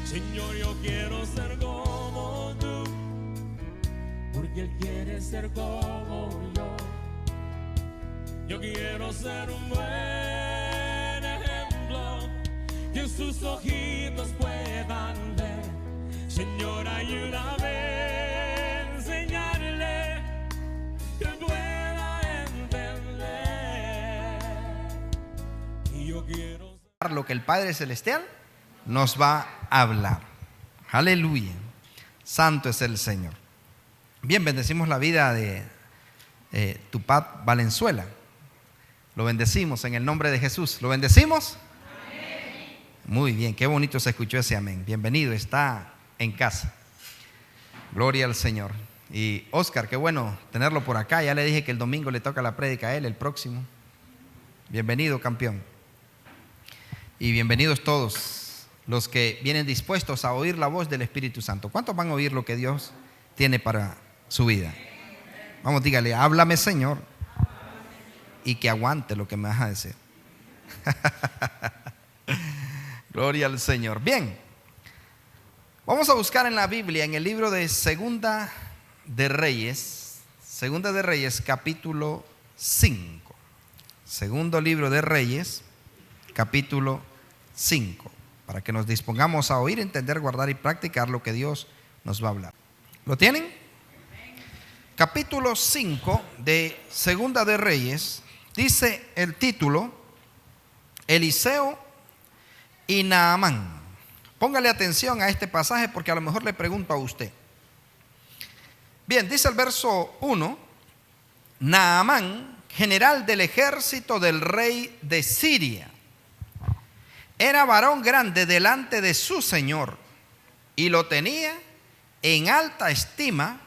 Señor, yo quiero ser como tú, porque Él quiere ser como yo. Yo quiero ser un buen ejemplo, que sus ojitos puedan ver. Señor, ayúdame a enseñarle que pueda entender. Y yo quiero ser lo que el Padre Celestial nos va a hablar. Aleluya. Santo es el Señor. Bien, bendecimos la vida de Tupac Valenzuela. Lo bendecimos en el nombre de Jesús. ¿Lo bendecimos? Amén. Muy bien, qué bonito se escuchó ese amén. Bienvenido, está en casa. Gloria al Señor. Y Oscar, qué bueno tenerlo por acá. Ya le dije que el domingo le toca la prédica a él, el próximo. Bienvenido, campeón. Y bienvenidos todos los que vienen dispuestos a oír la voz del Espíritu Santo. ¿Cuántos van a oír lo que Dios tiene para su vida? Vamos, dígale, háblame, Señor, y que aguante lo que me vas a decir. Gloria al Señor. Bien, vamos a buscar en la Biblia, en el libro de Segunda de Reyes, capítulo 5. Segundo libro de Reyes, capítulo 5. Para que nos dispongamos a oír, entender, guardar y practicar lo que Dios nos va a hablar. ¿Lo tienen? Capítulo 5 de Segunda de Reyes. Dice el título: Eliseo y Naamán. Póngale atención a este pasaje porque a lo mejor le pregunto a usted. Bien, dice el verso 1: Naamán, general del ejército del rey de Siria, era varón grande delante de su señor y lo tenía en alta estima,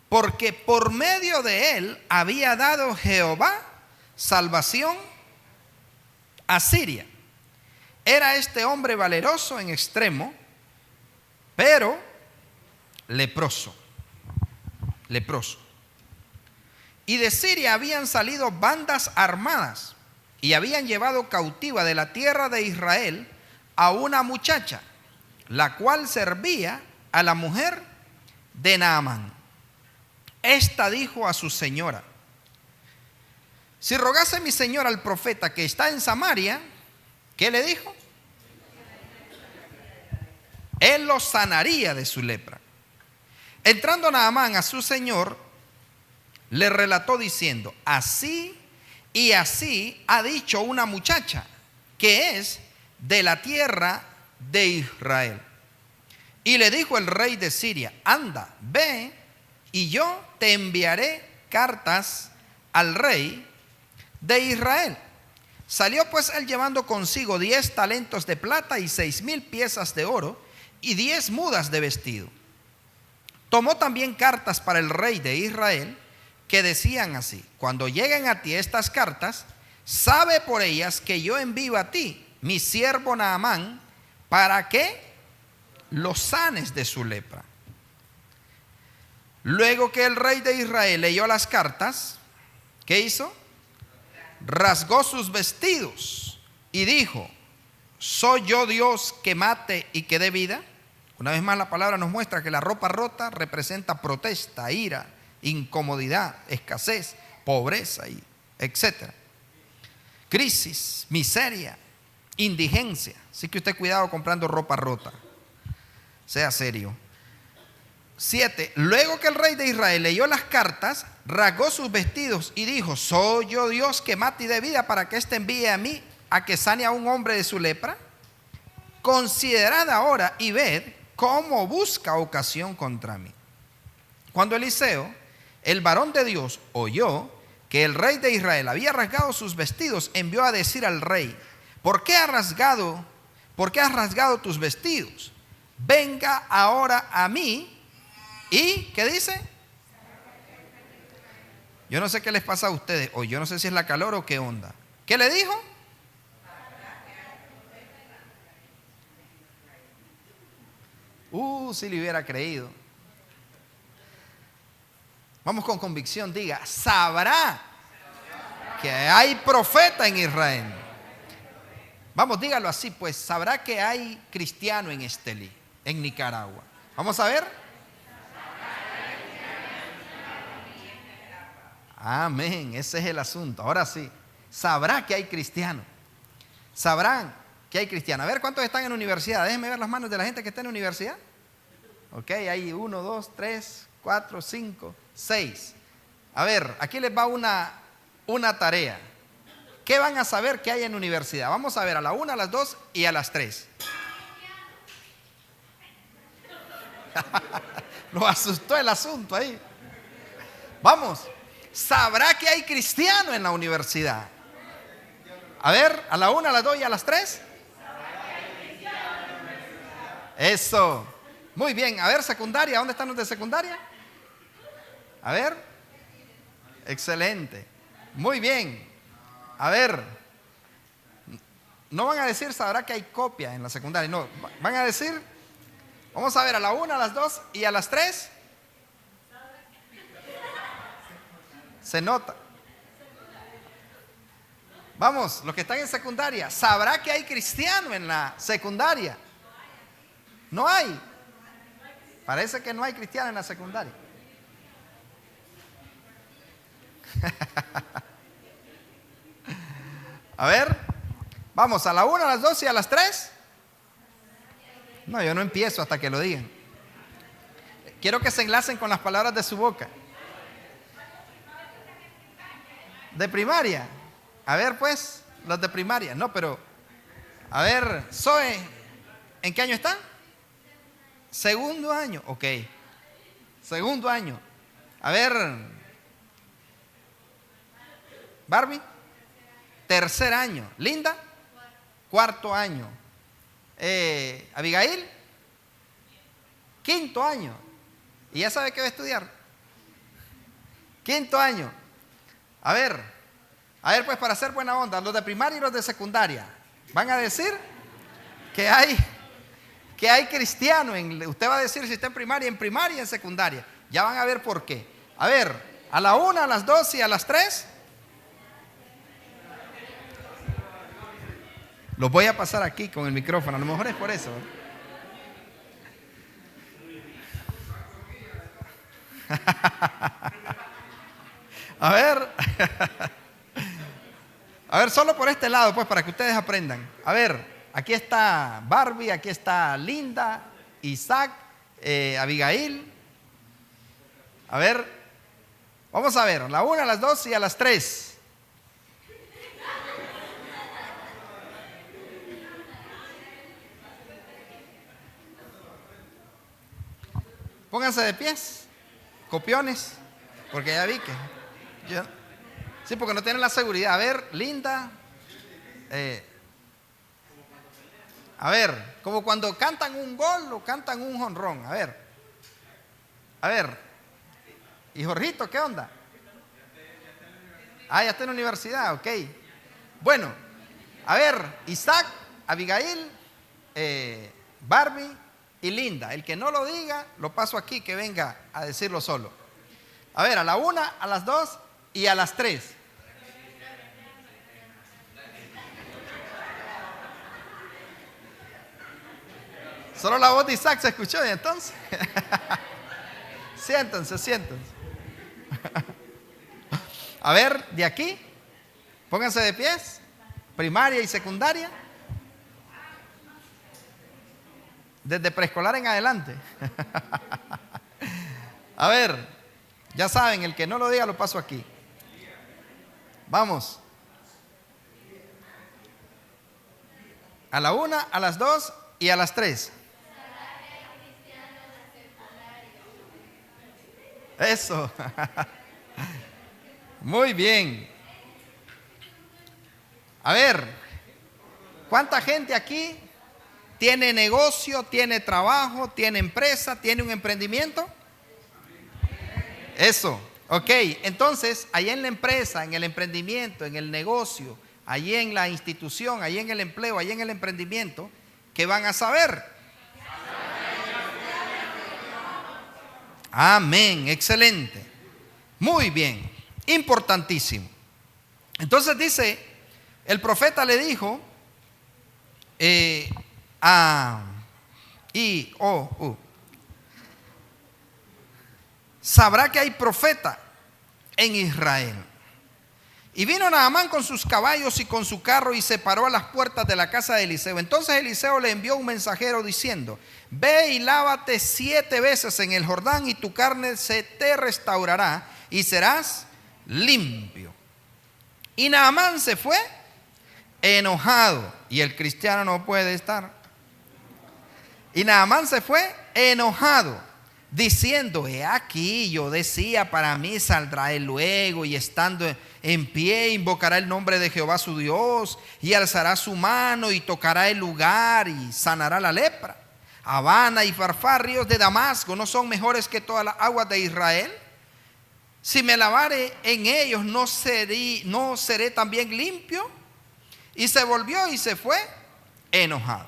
porque por medio de él había dado Jehová salvación a Siria. Era este hombre valeroso en extremo, pero leproso. Y de Siria habían salido bandas armadas y habían llevado cautiva de la tierra de Israel a una muchacha, la cual servía a la mujer de Naamán. Esta dijo a su señora: si rogase mi señora al profeta que está en Samaria, ¿qué le dijo? Él lo sanaría de su lepra. Entrando Naamán a su señor, le relató diciendo: así y así ha dicho una muchacha que es de la tierra de Israel. Y le dijo el rey de Siria: anda, ve, y yo te enviaré cartas al rey de Israel. Salió pues él llevando consigo 10 talentos de plata y 6,000 piezas de oro y 10 mudas de vestido. Tomó también cartas para el rey de Israel, que decían así: cuando lleguen a ti estas cartas, sabe por ellas que yo envío a ti mi siervo Naamán, para que lo sanes de su lepra. Luego que el rey de Israel leyó las cartas, ¿qué hizo? Rasgó sus vestidos y dijo: ¿soy yo Dios que mate y que dé vida? Una vez más la palabra nos muestra que la ropa rota representa protesta, ira, incomodidad, escasez, pobreza, etc. Crisis, miseria, indigencia. Así que usted cuidado comprando ropa rota. Sea serio. 7. Luego que el rey de Israel leyó las cartas, rasgó sus vestidos y dijo: ¿soy yo Dios que mate y dé vida para que éste envíe a mí a que sane a un hombre de su lepra? Considerad ahora y ved cómo busca ocasión contra mí. Cuando Eliseo, el varón de Dios, oyó que el rey de Israel había rasgado sus vestidos, envió a decir al rey: ¿por qué has rasgado tus vestidos? Venga ahora a mí. ¿Y qué dice? Yo no sé qué les pasa a ustedes, o yo no sé si es la calor o qué onda. ¿Qué le dijo? Si le hubiera creído. Vamos con convicción, diga: sabrá que hay profeta en Israel. Vamos, dígalo así, pues sabrá que hay cristiano en Estelí, en Nicaragua. Vamos a ver. Amén, ese es el asunto. Ahora sí, sabrá que hay cristiano. Sabrán que hay cristiano. A ver, ¿cuántos están en universidad? Déjenme ver las manos de la gente que está en universidad. Ok, hay 1, 2, 3, 4, 5, 6. A ver, aquí les va una tarea. ¿Qué van a saber que hay en universidad? Vamos a ver a la 1, a las 2 y a las 3. Nos asustó el asunto ahí. Vamos, sabrá que hay cristiano en la universidad. A ver, a la 1, a las 2 y a las 3. Eso. Muy bien. A ver, secundaria. ¿Dónde están los de secundaria? A ver. Excelente. Muy bien. A ver. No van a decir sabrá que hay copia en la secundaria. No. Van a decir. Vamos a ver a la 1, a las 2 y a las 3. Se nota. Vamos, los que están en secundaria, ¿sabrá que hay cristiano en la secundaria? No hay. Parece que no hay cristiano en la secundaria. A ver, vamos, a la 1, a las 2 y a las 3. No, yo no empiezo hasta que lo digan. Quiero que se enlacen con las palabras de su boca. ¿De primaria? A ver, pues, los de primaria. No, pero, a ver, Zoe, ¿en qué año está? Segundo año, ok. Segundo año. A ver, Barbie, tercer año. Linda, cuarto año. Abigail, quinto año. ¿Y ya sabe qué va a estudiar? Quinto año. A ver, pues para hacer buena onda, los de primaria y los de secundaria van a decir que hay cristiano. Usted va a decir si está en primaria y en secundaria. Ya van a ver por qué. A ver, a la 1, a las 2 y a las 3. Los voy a pasar aquí con el micrófono. A lo mejor es por eso. A ver, solo por este lado, pues, para que ustedes aprendan. A ver, aquí está Barbie, aquí está Linda, Isaac, Abigail. A ver, vamos a ver, a la 1, a las 2 y a las 3. Pónganse de pies, copiones, porque ya vi que sí, porque no tienen la seguridad. A ver, Linda, a ver, como cuando cantan un gol o cantan un jonrón. A ver, y Jorgito, ¿qué onda? Ya está en la universidad, ok. Bueno, a ver, Isaac, Abigail, Barbie y Linda. El que no lo diga, lo paso aquí, que venga a decirlo solo. A ver, a la 1, a las 2 y a las 3. Solo la voz de Isaac se escuchó y entonces. Siéntense. A ver, de aquí, pónganse de pies, primaria y secundaria. Desde preescolar en adelante. A ver, ya saben, el que no lo diga lo paso aquí. Vamos. A la 1, a las 2 y a las 3. Eso. Muy bien. A ver, ¿cuánta gente aquí tiene negocio, tiene trabajo, tiene empresa, tiene un emprendimiento? Eso. Ok, entonces, ahí en la empresa, en el emprendimiento, en el negocio, allí en la institución, allí en el empleo, allí en el emprendimiento, ¿qué van a saber? Amén, excelente. Muy bien, importantísimo. Entonces dice, el profeta le dijo, sabrá que hay profeta en Israel. Y vino Naamán con sus caballos y con su carro y se paró a las puertas de la casa de Eliseo. Entonces Eliseo le envió un mensajero diciendo: ve y lávate 7 veces en el Jordán y tu carne se te restaurará y serás limpio. Y Naamán se fue enojado. Y el cristiano no puede estar. Y Naamán se fue enojado, diciendo: he aquí, yo decía, para mí saldrá él luego, y estando en pie invocará el nombre de Jehová su Dios, y alzará su mano y tocará el lugar y sanará la lepra. Habana y Farfar, ríos de Damasco, ¿no son mejores que todas las aguas de Israel? Si me lavare en ellos, ¿no seré también limpio? Y se volvió y se fue enojado.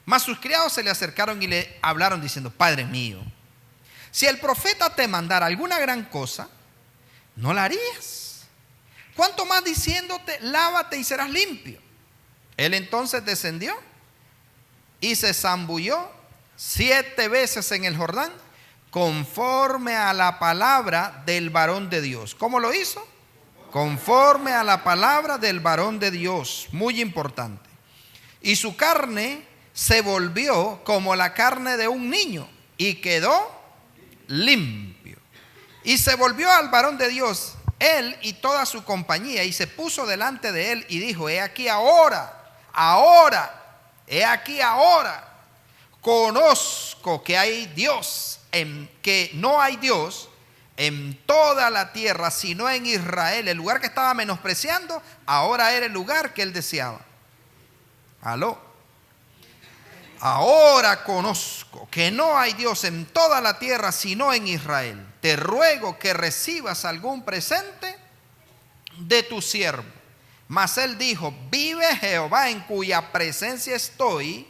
Mas sus criados se le acercaron y le hablaron diciendo: Padre mío, si el profeta te mandara alguna gran cosa, ¿no la harías? ¿Cuánto más diciéndote: lávate y serás limpio? Él entonces descendió y se zambulló 7 veces en el Jordán, conforme a la palabra del varón de Dios. ¿Cómo lo hizo? Conforme a la palabra del varón de Dios. Muy importante. Y su carne se volvió como la carne de un niño y quedó limpio. Y se volvió al varón de Dios, él y toda su compañía, y se puso delante de él y dijo: he aquí ahora, he aquí ahora, conozco que hay Dios, que no hay Dios en toda la tierra, sino en Israel. El lugar que estaba menospreciando, ahora era el lugar que él deseaba. Aló. Ahora conozco que no hay Dios en toda la tierra, sino en Israel. Te ruego que recibas algún presente de tu siervo. Mas él dijo: vive Jehová en cuya presencia estoy,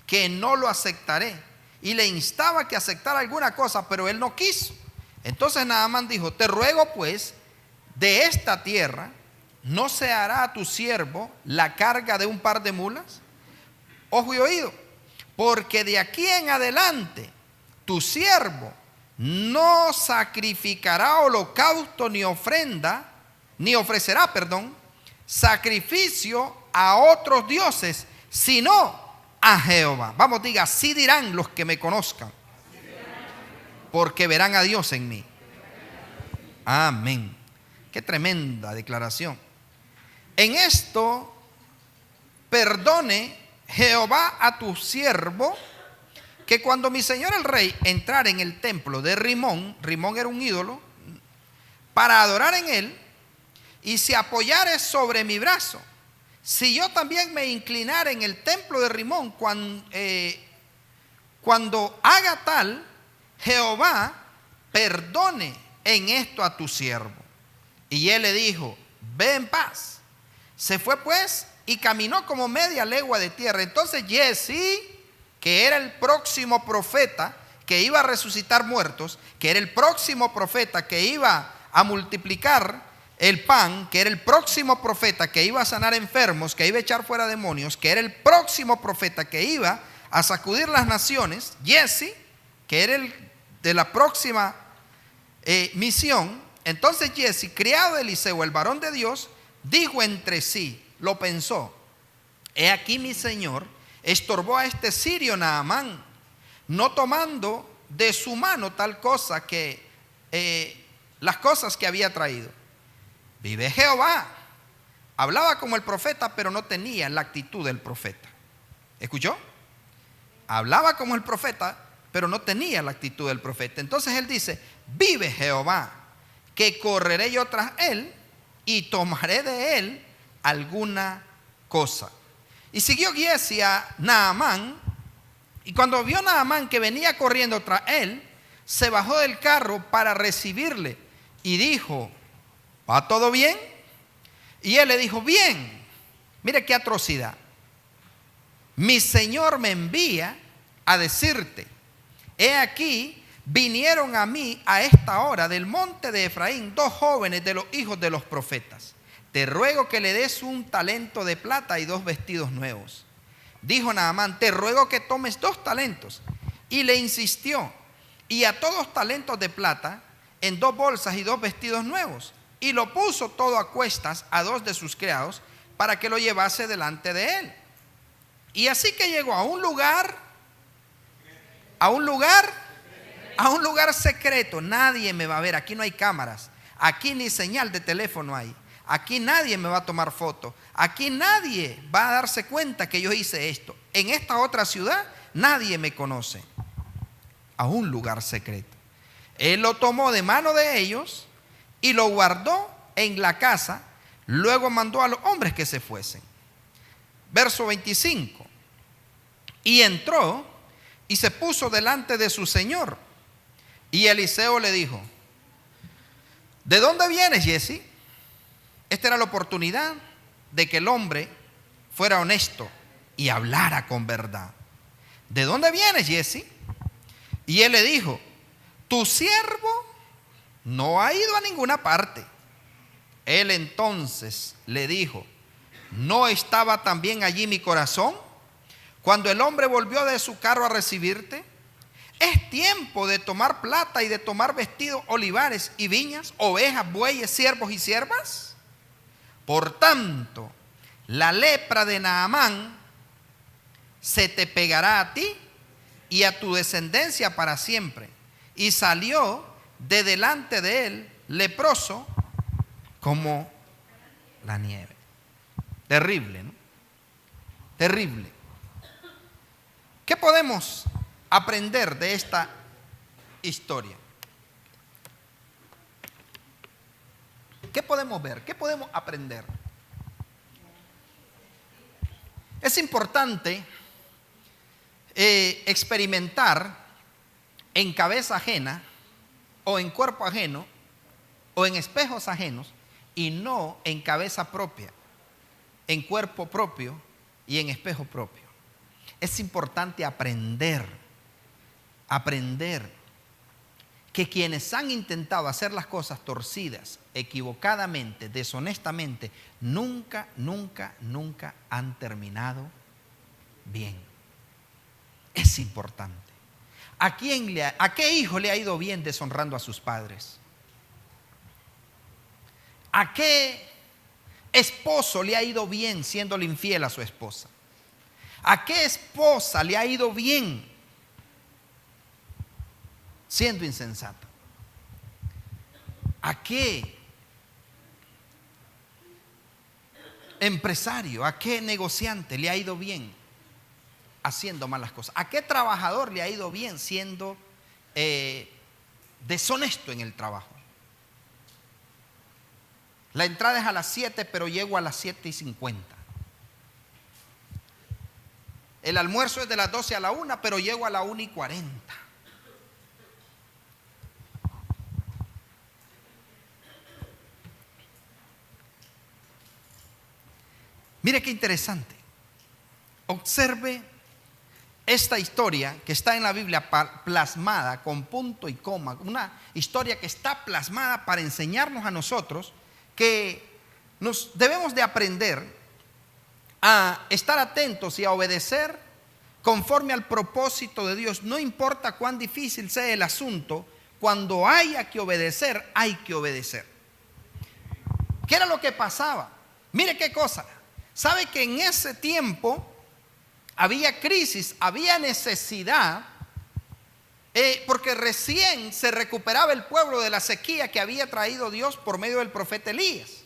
que no lo aceptaré. Y le instaba que aceptara alguna cosa, pero él no quiso. Entonces Naamán dijo: te ruego pues, de esta tierra no se hará a tu siervo la carga de un par de mulas. Ojo y oído, porque de aquí en adelante tu siervo no sacrificará holocausto ni ofrenda, ni ofrecerá, sacrificio a otros dioses, sino a Jehová. Vamos, diga: así dirán los que me conozcan, porque verán a Dios en mí. Amén. Qué tremenda declaración. En esto perdone Jehová a tu siervo, que cuando mi señor el rey entrara en el templo de Rimón era un ídolo, para adorar en él, y se apoyare sobre mi brazo, si yo también me inclinara en el templo de Rimón, cuando haga tal, Jehová perdone en esto a tu siervo. Y él le dijo: ve en paz. Se fue pues y caminó como media legua de tierra. Entonces Jesse, que era el próximo profeta que iba a resucitar muertos, que era el próximo profeta que iba a multiplicar el pan, que era el próximo profeta que iba a sanar enfermos, que iba a echar fuera demonios, que era el próximo profeta que iba a sacudir las naciones, Jesse, que era el de la próxima misión. Entonces Jesse, criado de Eliseo, el varón de Dios, dijo entre sí, lo pensó: he aquí mi señor estorbó a este sirio Naamán, no tomando de su mano tal cosa que las cosas que había traído. Vive Jehová. Hablaba como el profeta, pero no tenía la actitud del profeta. ¿Escuchó? Hablaba como el profeta, pero no tenía la actitud del profeta. Entonces él dice: vive Jehová, que correré yo tras él y tomaré de él alguna cosa. Y siguió Giesi a Naamán, y cuando vio Naamán que venía corriendo tras él, se bajó del carro para recibirle y dijo: ¿va todo bien? Y él le dijo: bien. Mire qué atrocidad. Mi señor me envía a decirte: he aquí, vinieron a mí a esta hora del monte de Efraín 2 jóvenes de los hijos de los profetas. te ruego que le des un talento de plata y 2 vestidos nuevos. Dijo Naamán, te ruego que tomes 2 talentos. Y le insistió, y ató 2 talentos de plata en 2 bolsas y 2 vestidos nuevos. Y lo puso todo a cuestas a 2 de sus criados para que lo llevase delante de él. Y así que llegó a un lugar secreto. Nadie me va a ver, aquí no hay cámaras, aquí ni señal de teléfono hay. Aquí nadie me va a tomar foto. Aquí nadie va a darse cuenta que yo hice esto. En esta otra ciudad nadie me conoce. A un lugar secreto. Él lo tomó de mano de ellos y lo guardó en la casa. Luego mandó a los hombres que se fuesen. Verso 25. Y entró y se puso delante de su señor. Y Eliseo le dijo, ¿de dónde vienes, Giezi? Esta era la oportunidad de que el hombre fuera honesto y hablara con verdad. ¿De dónde vienes, Giezi? Y él le dijo, tu siervo no ha ido a ninguna parte. Él entonces le dijo, ¿no estaba también allí mi corazón cuando el hombre volvió de su carro a recibirte? Es tiempo de tomar plata y de tomar vestidos, olivares y viñas, ovejas, bueyes, siervos y siervas. Por tanto, la lepra de Naamán se te pegará a ti y a tu descendencia para siempre. Y salió de delante de él leproso como la nieve. Terrible, ¿no? Terrible. ¿Qué podemos aprender de esta historia? ¿Qué podemos ver? ¿Qué podemos aprender? Es importante experimentar en cabeza ajena o en cuerpo ajeno o en espejos ajenos y no en cabeza propia, en cuerpo propio y en espejo propio. Es importante aprender que quienes han intentado hacer las cosas torcidas, equivocadamente, deshonestamente, nunca han terminado bien. Es importante. ¿A qué hijo le ha ido bien deshonrando a sus padres? ¿A qué esposo le ha ido bien siéndole infiel a su esposa? ¿A qué esposa le ha ido bien siendo insensata? ¿A qué empresario, a qué negociante le ha ido bien haciendo malas cosas? ¿A qué trabajador le ha ido bien siendo deshonesto en el trabajo? La entrada es a las 7, pero llego a las 7:50. El almuerzo es de las 12 a la 1, pero llego a la 1:40. Mire qué interesante. Observe esta historia que está en la Biblia plasmada con punto y coma. Una historia que está plasmada para enseñarnos a nosotros que nos debemos de aprender a estar atentos y a obedecer conforme al propósito de Dios. No importa cuán difícil sea el asunto, cuando haya que obedecer, hay que obedecer. ¿Qué era lo que pasaba? Mire qué cosa. ¿Sabe que en ese tiempo había crisis, había necesidad? Porque recién se recuperaba el pueblo de la sequía que había traído Dios por medio del profeta Elías.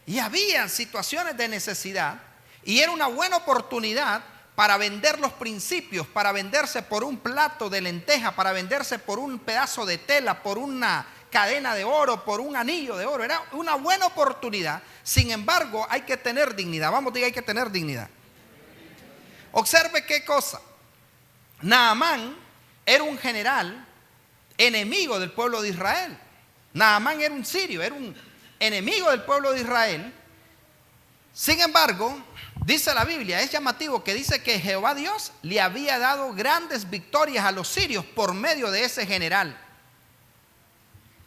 Y había situaciones de necesidad y era una buena oportunidad para vender los principios, para venderse por un plato de lenteja, para venderse por un pedazo de tela, por una cadena de oro, por un anillo de oro. Era una buena oportunidad. Sin embargo, hay que tener dignidad. Vamos, diga, hay que tener dignidad. Observe qué cosa. Naamán era un general enemigo del pueblo de Israel. Naamán era un sirio, era un enemigo del pueblo de Israel. Sin embargo, dice la Biblia, es llamativo que dice que Jehová Dios le había dado grandes victorias a los sirios por medio de ese general,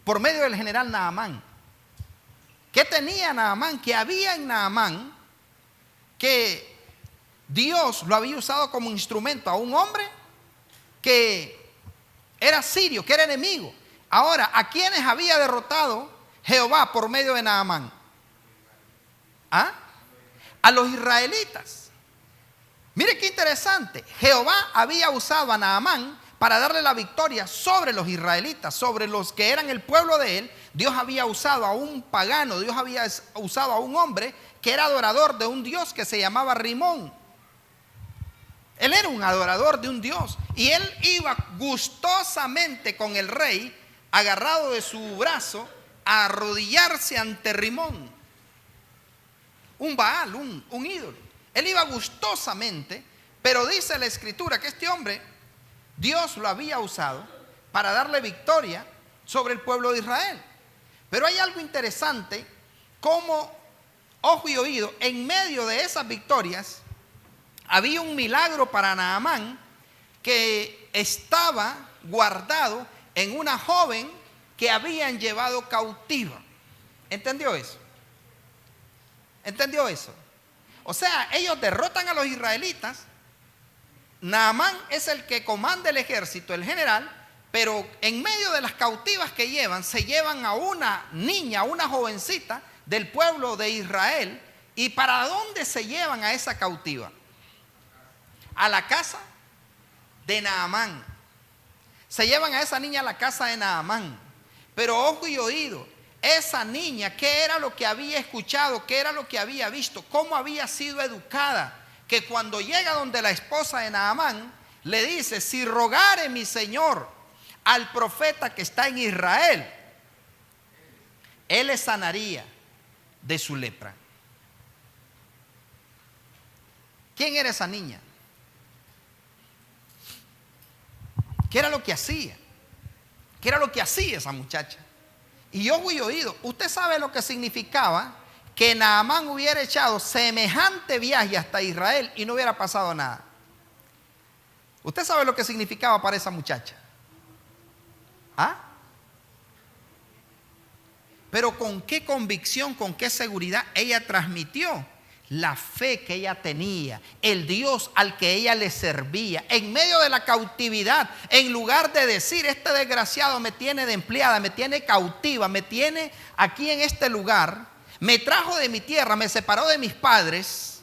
por medio del general Naamán, ¿Qué tenía Naamán? Que había en Naamán que Dios lo había usado como instrumento a un hombre que era sirio, que era enemigo. Ahora, ¿a quiénes había derrotado Jehová por medio de Naamán? ¿Ah? A los israelitas. Mire qué interesante. Jehová había usado a Naamán para darle la victoria sobre los israelitas, sobre los que eran el pueblo de él. Dios había usado a un pagano, Dios había usado a un hombre que era adorador de un dios que se llamaba Rimón. Él era un adorador de un dios y él iba gustosamente con el rey, agarrado de su brazo, a arrodillarse ante Rimón, un Baal, un ídolo. Él iba gustosamente, pero dice la escritura que este hombre, Dios lo había usado para darle victoria sobre el pueblo de Israel. Pero hay algo interesante, como ojo y oído, en medio de esas victorias había un milagro para Naamán que estaba guardado en una joven que habían llevado cautiva. ¿Entendió eso? ¿Entendió eso? O sea, ellos derrotan a los israelitas. Naamán es el que comanda el ejército, el general, pero en medio de las cautivas que llevan, se llevan a una niña, a una jovencita del pueblo de Israel. ¿Y para dónde se llevan a esa cautiva? A la casa de Naamán. Se llevan a esa niña a la casa de Naamán. Pero ojo y oído, esa niña, ¿qué era lo que había escuchado? ¿Qué era lo que había visto? ¿Cómo había sido educada? Que cuando llega donde la esposa de Naamán, le dice: si rogare mi señor al profeta que está en Israel, él le sanaría de su lepra. ¿Quién era esa niña? ¿Qué era lo que hacía? ¿Qué era lo que hacía esa muchacha? Y ojo y oído, usted sabe lo que significaba que Naamán hubiera echado semejante viaje hasta Israel y no hubiera pasado nada. Usted sabe lo que significaba para esa muchacha. ¿Ah? Pero con qué convicción, con qué seguridad ella transmitió la fe que ella tenía, el Dios al que ella le servía en medio de la cautividad. En lugar de decir: este desgraciado me tiene de empleada, me tiene cautiva, me tiene aquí en este lugar, me trajo de mi tierra, me separó de mis padres,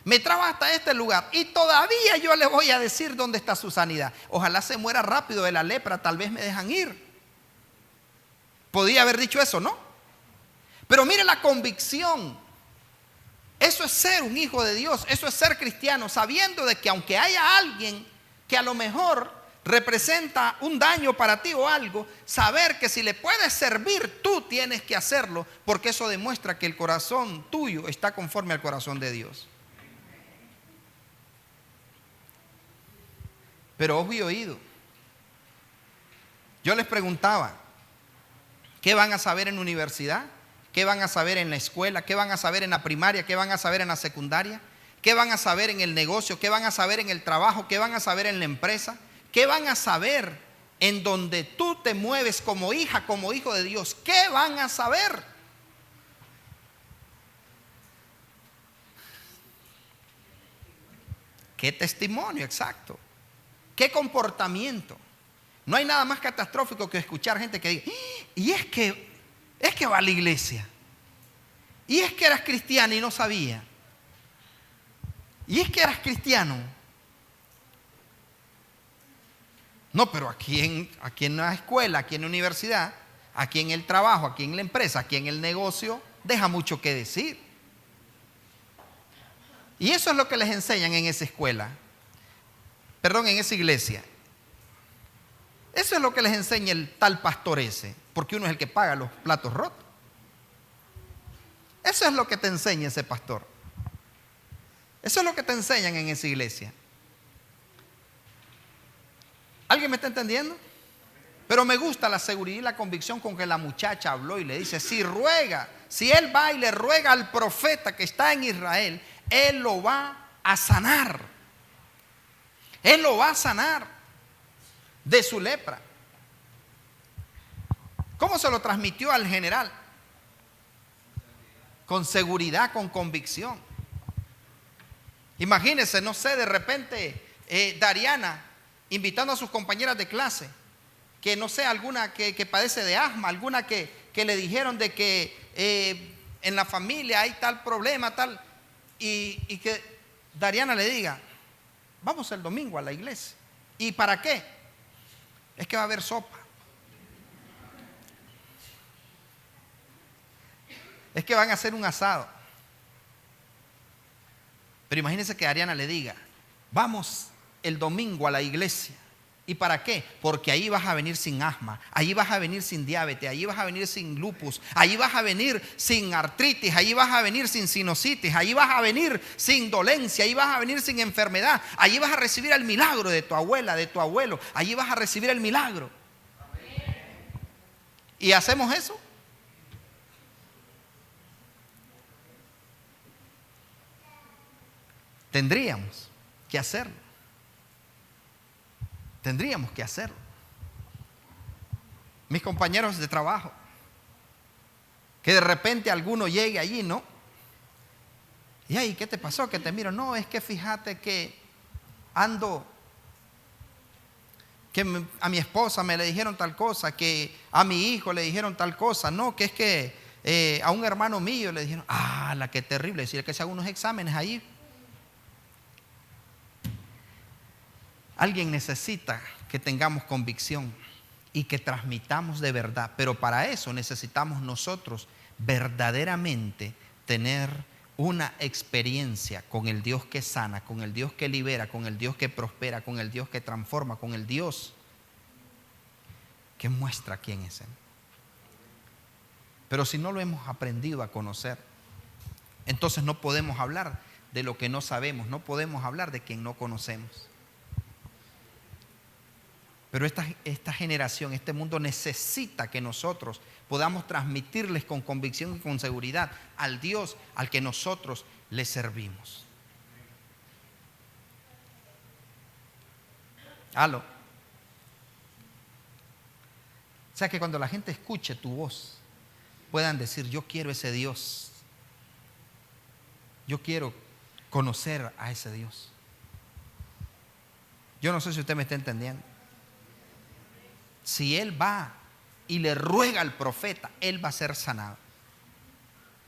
me trajo hasta este lugar y todavía yo le voy a decir dónde está su sanidad. Ojalá se muera rápido de la lepra, tal vez me dejan ir. Podía haber dicho eso, ¿no? Pero mire la convicción. Eso es ser un hijo de Dios, eso es ser cristiano, sabiendo de que aunque haya alguien que a lo mejor representa un daño para ti o algo, saber que si le puedes servir, tú tienes que hacerlo, porque eso demuestra que el corazón tuyo está conforme al corazón de Dios. Pero ojo y oído, yo les preguntaba: ¿qué van a saber en la universidad? ¿Qué van a saber en la escuela? ¿Qué van a saber en la primaria? ¿Qué van a saber en la secundaria? ¿Qué van a saber en el negocio? ¿Qué van a saber en el trabajo? ¿Qué van a saber en la empresa? ¿Qué van a saber en donde tú te mueves como hija, como hijo de Dios? ¿Qué van a saber? ¿Qué testimonio? Exacto. ¿Qué comportamiento? No hay nada más catastrófico que escuchar gente que diga: y es que va a la iglesia, y es que eras cristiano y no sabía, y es que eras cristiano. No, pero aquí en la escuela, aquí en la universidad, aquí en el trabajo, aquí en la empresa, aquí en el negocio, deja mucho que decir. Y eso es lo que les enseñan en esa escuela, perdón, en esa iglesia. Eso es lo que les enseña el tal pastor ese, porque uno es el que paga los platos rotos. Eso es lo que te enseña ese pastor. Eso es lo que te enseñan en esa iglesia. ¿Alguien me está entendiendo? Pero me gusta la seguridad y la convicción con que la muchacha habló y le dice: si él va y le ruega al profeta que está en Israel, él lo va a sanar. Él lo va a sanar de su lepra. ¿Cómo se lo transmitió al general? con seguridad, con convicción. Imagínense, no sé, de repente Dariana invitando a sus compañeras de clase, que no sé, alguna que padece de asma, alguna que le dijeron de que en la familia hay tal problema, tal, y que Dariana le diga, vamos el domingo a la iglesia. ¿Y para qué? Es que va a haber sopa. Es que van a hacer un asado. Pero imagínense que Dariana le diga, vamos el domingo a la iglesia. ¿Y para qué? Porque ahí vas a venir sin asma, ahí vas a venir sin diabetes, ahí vas a venir sin lupus, ahí vas a venir sin artritis, ahí vas a venir sin sinusitis, ahí vas a venir sin dolencia, ahí vas a venir sin enfermedad, ahí vas a recibir el milagro de tu abuela, de tu abuelo, ahí vas a recibir el milagro. ¿Y hacemos eso? Tendríamos que hacerlo. Tendríamos que hacerlo. Mis compañeros de trabajo, que de repente alguno llegue allí, ¿no? Y ahí, ¿qué te pasó? Que te miro. No, es que fíjate que ando, que a mi esposa me le dijeron tal cosa, que a mi hijo le dijeron tal cosa. No, que es que a un hermano mío le dijeron, la que terrible, decir que se hagan unos exámenes ahí. Alguien necesita que tengamos convicción y que transmitamos de verdad, pero para eso necesitamos nosotros verdaderamente tener una experiencia con el Dios que sana, con el Dios que libera, con el Dios que prospera, con el Dios que transforma, con el Dios que muestra quién es Él. Pero si no lo hemos aprendido a conocer, entonces no podemos hablar de lo que no sabemos, no podemos hablar de quien no conocemos. Pero esta generación, este mundo necesita que nosotros podamos transmitirles con convicción y con seguridad al Dios al que nosotros le servimos. ¿Aló? O sea, que cuando la gente escuche tu voz, puedan decir, yo quiero ese Dios. Yo quiero conocer a ese Dios. Yo no sé si usted me está entendiendo. Si él va y le ruega al profeta, él va a ser sanado.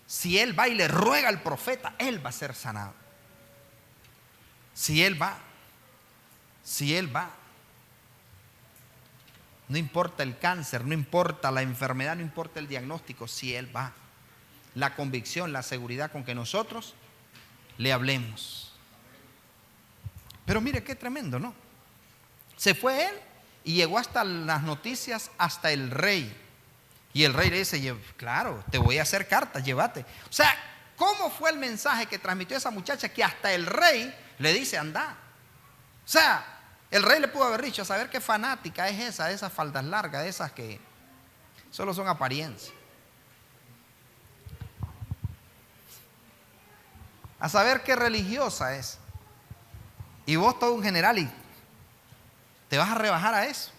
Si él va y le ruega al profeta, él va a ser sanado. Si él va. No importa el cáncer, no importa la enfermedad, no importa el diagnóstico, si él va. La convicción, la seguridad con que nosotros le hablemos. Pero mire qué tremendo, ¿no? Se fue él y llegó hasta las noticias, hasta el rey. Y el rey le dice, claro, te voy a hacer cartas, llévate. O sea, ¿cómo fue el mensaje que transmitió esa muchacha que hasta el rey le dice, anda? O sea, el rey le pudo haber dicho, a saber qué fanática es esa, de esas faldas largas, de esas que solo son apariencias. A saber qué religiosa es. Y vos todo un general y te vas a rebajar a eso.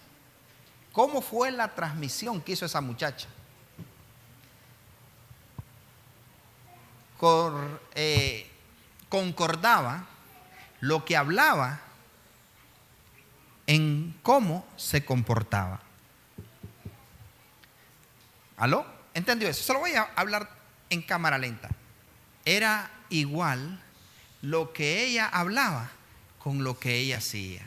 ¿Cómo fue la transmisión que hizo esa muchacha? Concordaba lo que hablaba en cómo se comportaba. ¿Aló? ¿Entendió eso? Se lo voy a hablar en cámara lenta. Era igual lo que ella hablaba con lo que ella hacía.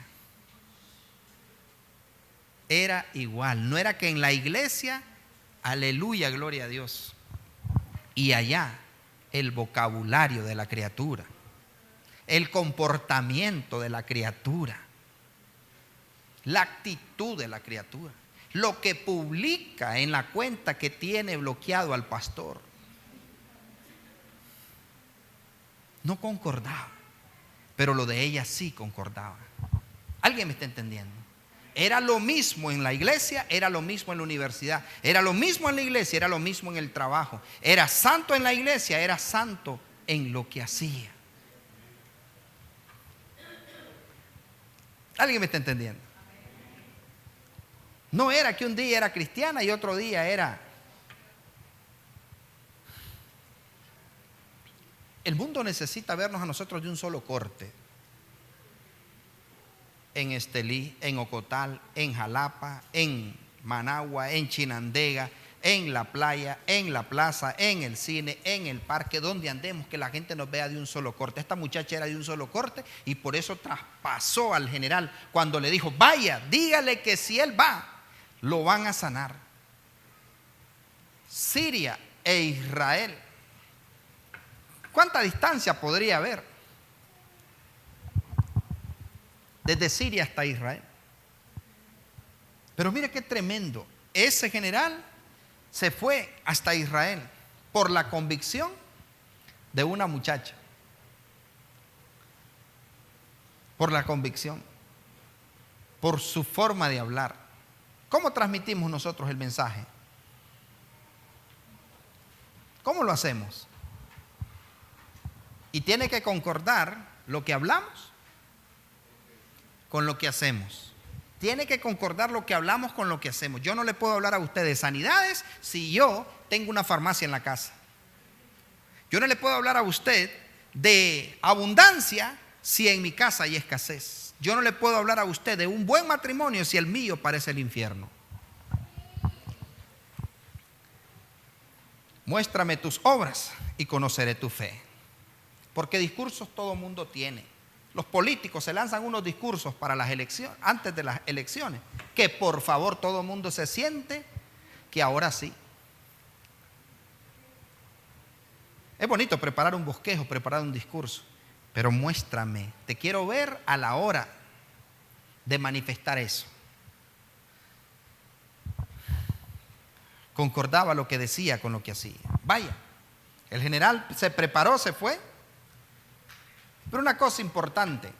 Era igual. No era que en la iglesia, aleluya, gloria a Dios, y allá el vocabulario de la criatura, el comportamiento de la criatura, la actitud de la criatura, lo que publica en la cuenta que tiene bloqueado al pastor, no concordaba, pero lo de ella sí concordaba. ¿Alguien me está entendiendo? Era lo mismo en la iglesia, era lo mismo en la universidad, era lo mismo en la iglesia, era lo mismo en el trabajo. Era santo en la iglesia, era santo en lo que hacía. ¿Alguien me está entendiendo? No era que un día era cristiana y otro día era El mundo necesita vernos a nosotros de un solo corte. En Estelí, en Ocotal, en Jalapa, en Managua, en Chinandega, en la playa, en la plaza, en el cine, en el parque, donde andemos, que la gente nos vea de un solo corte. Esta muchacha era de un solo corte y por eso traspasó al general cuando le dijo: vaya, dígale que si él va, lo van a sanar. Siria e Israel, ¿cuánta distancia podría haber? Desde Siria hasta Israel. Pero mire qué tremendo. Ese general se fue hasta Israel por la convicción de una muchacha. Por la convicción. Por su forma de hablar. ¿Cómo transmitimos nosotros el mensaje? ¿Cómo lo hacemos? Y tiene que concordar lo que hablamos con lo que hacemos. Tiene que concordar lo que hablamos con lo que hacemos. Yo no le puedo hablar a usted de sanidades si yo tengo una farmacia en la casa. Yo no le puedo hablar a usted de abundancia si en mi casa hay escasez. Yo no le puedo hablar a usted de un buen matrimonio si el mío parece el infierno. Muéstrame tus obras y conoceré tu fe. Porque discursos todo mundo tiene. Los políticos se lanzan unos discursos para las elecciones, antes de las elecciones, que por favor todo el mundo se siente que ahora sí. Es bonito preparar un bosquejo, preparar un discurso, pero muéstrame, te quiero ver a la hora de manifestar eso. Concordaba lo que decía con lo que hacía. Vaya, el general se preparó, se fue. Pero una cosa importante,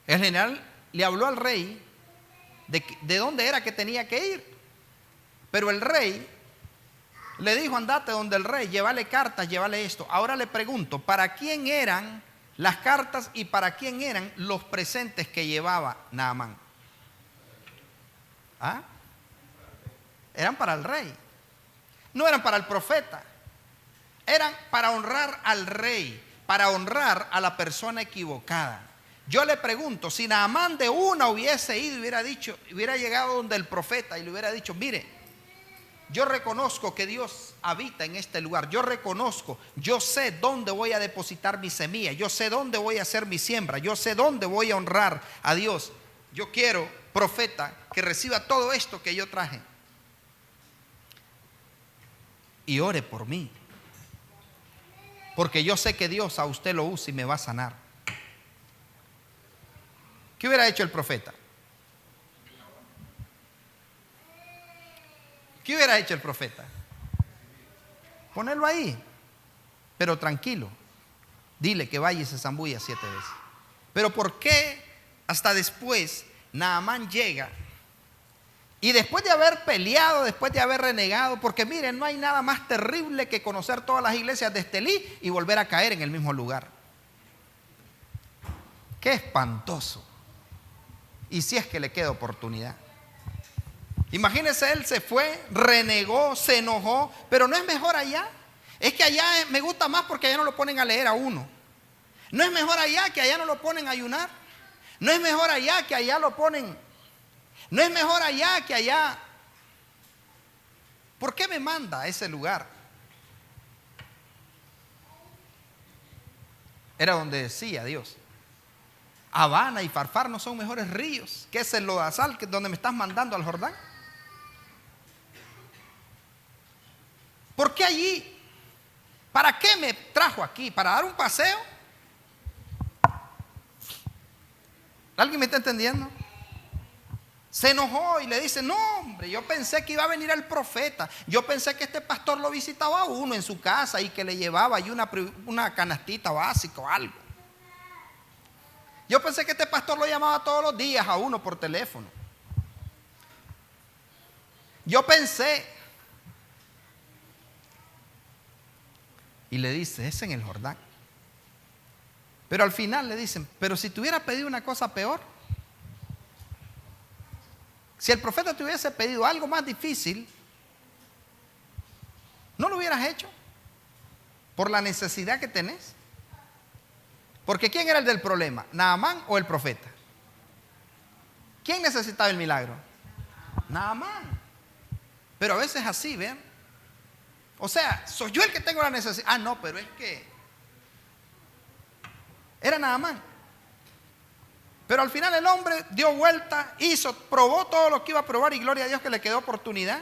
el general le habló al rey de dónde era que tenía que ir. Pero el rey le dijo: andate donde el rey, llévale cartas, llévale esto. Ahora le pregunto, ¿para quién eran las cartas y para quién eran los presentes que llevaba Naamán? ¿Ah? Eran para el rey, no eran para el profeta, eran para honrar al rey, para honrar a la persona equivocada. Yo le pregunto, si Naamán de una hubiese ido y hubiera llegado donde el profeta y le hubiera dicho: mire, yo reconozco que Dios habita en este lugar, yo reconozco, yo sé dónde voy a depositar mi semilla, yo sé dónde voy a hacer mi siembra, yo sé dónde voy a honrar a Dios. Yo quiero, profeta, que reciba todo esto que yo traje y ore por mí, porque yo sé que Dios a usted lo usa y me va a sanar. ¿Qué hubiera hecho el profeta? ¿Qué hubiera hecho el profeta? Ponerlo ahí, pero tranquilo. Dile que vaya y se zambulla 7 veces. Pero ¿por qué hasta después Naamán llega? Y después de haber peleado, después de haber renegado, porque miren, no hay nada más terrible que conocer todas las iglesias de Estelí y volver a caer en el mismo lugar. Qué espantoso. Y si es que le queda oportunidad. Imagínese, él se fue, renegó, se enojó, pero no es mejor allá. Es que allá me gusta más porque allá no lo ponen a leer a uno. No es mejor allá que allá no lo ponen a ayunar. No es mejor allá que allá lo ponen. No es mejor allá que allá. ¿Por qué me manda a ese lugar? Era donde decía Dios: Habana y Farfar no son mejores ríos que ese lodazal que es donde me estás mandando al Jordán. ¿Por qué allí? ¿Para qué me trajo aquí? ¿Para dar un paseo? ¿Alguien me está entendiendo? Se enojó y le dice: no, hombre, yo pensé que iba a venir el profeta. Yo pensé que este pastor lo visitaba a uno en su casa y que le llevaba ahí una canastita básica o algo. Yo pensé que este pastor lo llamaba todos los días a uno por teléfono. Yo pensé. Y le dice: es en el Jordán. Pero al final le dicen: pero si te hubiera pedido una cosa peor. Si el profeta te hubiese pedido algo más difícil, ¿no lo hubieras hecho? por la necesidad que tenés. Porque ¿quién era el del problema? ¿Naamán o el profeta? ¿Quién necesitaba el milagro? Naamán. Pero a veces así, vean. O sea, soy yo el que tengo la necesidad. Ah, no, pero es que era Naamán. Pero al final el hombre dio vuelta, probó todo lo que iba a probar y gloria a Dios que le quedó oportunidad.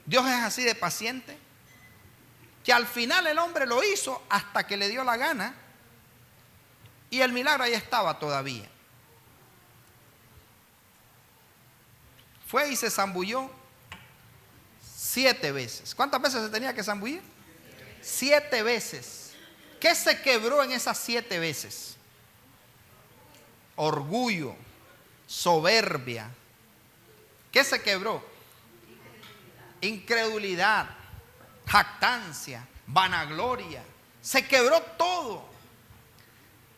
Dios es así de paciente, que al final el hombre lo hizo hasta que le dio la gana y el milagro ahí estaba todavía. Fue y se zambulló 7 veces. ¿Cuántas veces se tenía que zambullir? 7 veces. ¿Qué se quebró en esas 7 veces? Orgullo, soberbia. ¿Qué se quebró? Incredulidad, jactancia, vanagloria. Se quebró todo.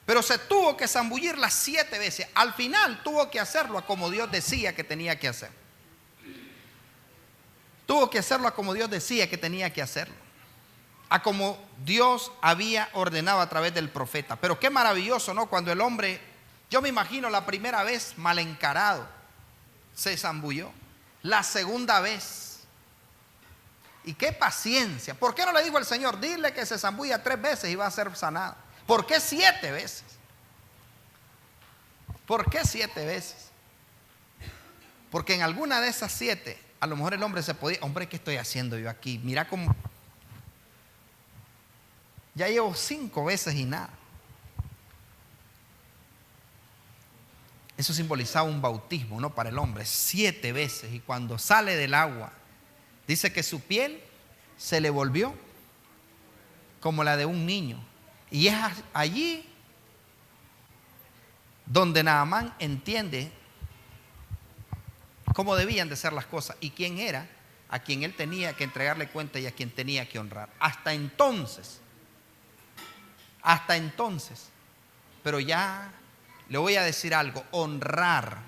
Pero se tuvo que zambullir las 7 veces. Al final tuvo que hacerlo a como Dios decía que tenía que hacer. Tuvo que hacerlo a como Dios decía que tenía que hacerlo. A como Dios había ordenado a través del profeta. Pero qué maravilloso, ¿no? Cuando el hombre, yo me imagino la primera vez mal encarado, se zambulló. La segunda vez. Y qué paciencia. ¿Por qué no le dijo el Señor? Dile que se zambulla 3 veces y va a ser sanado. ¿Por qué 7 veces? ¿Por qué 7 veces? Porque en alguna de esas 7, a lo mejor el hombre se podía, hombre, ¿qué estoy haciendo yo aquí? Mira cómo, ya llevo 5 veces y nada. Eso simbolizaba un bautismo, ¿no? Para el hombre, 7 veces. Y cuando sale del agua, dice que su piel se le volvió como la de un niño. Y es allí donde Naamán entiende cómo debían de ser las cosas y quién era a quien él tenía que entregarle cuenta y a quien tenía que honrar. Hasta entonces, pero ya le voy a decir algo: honrar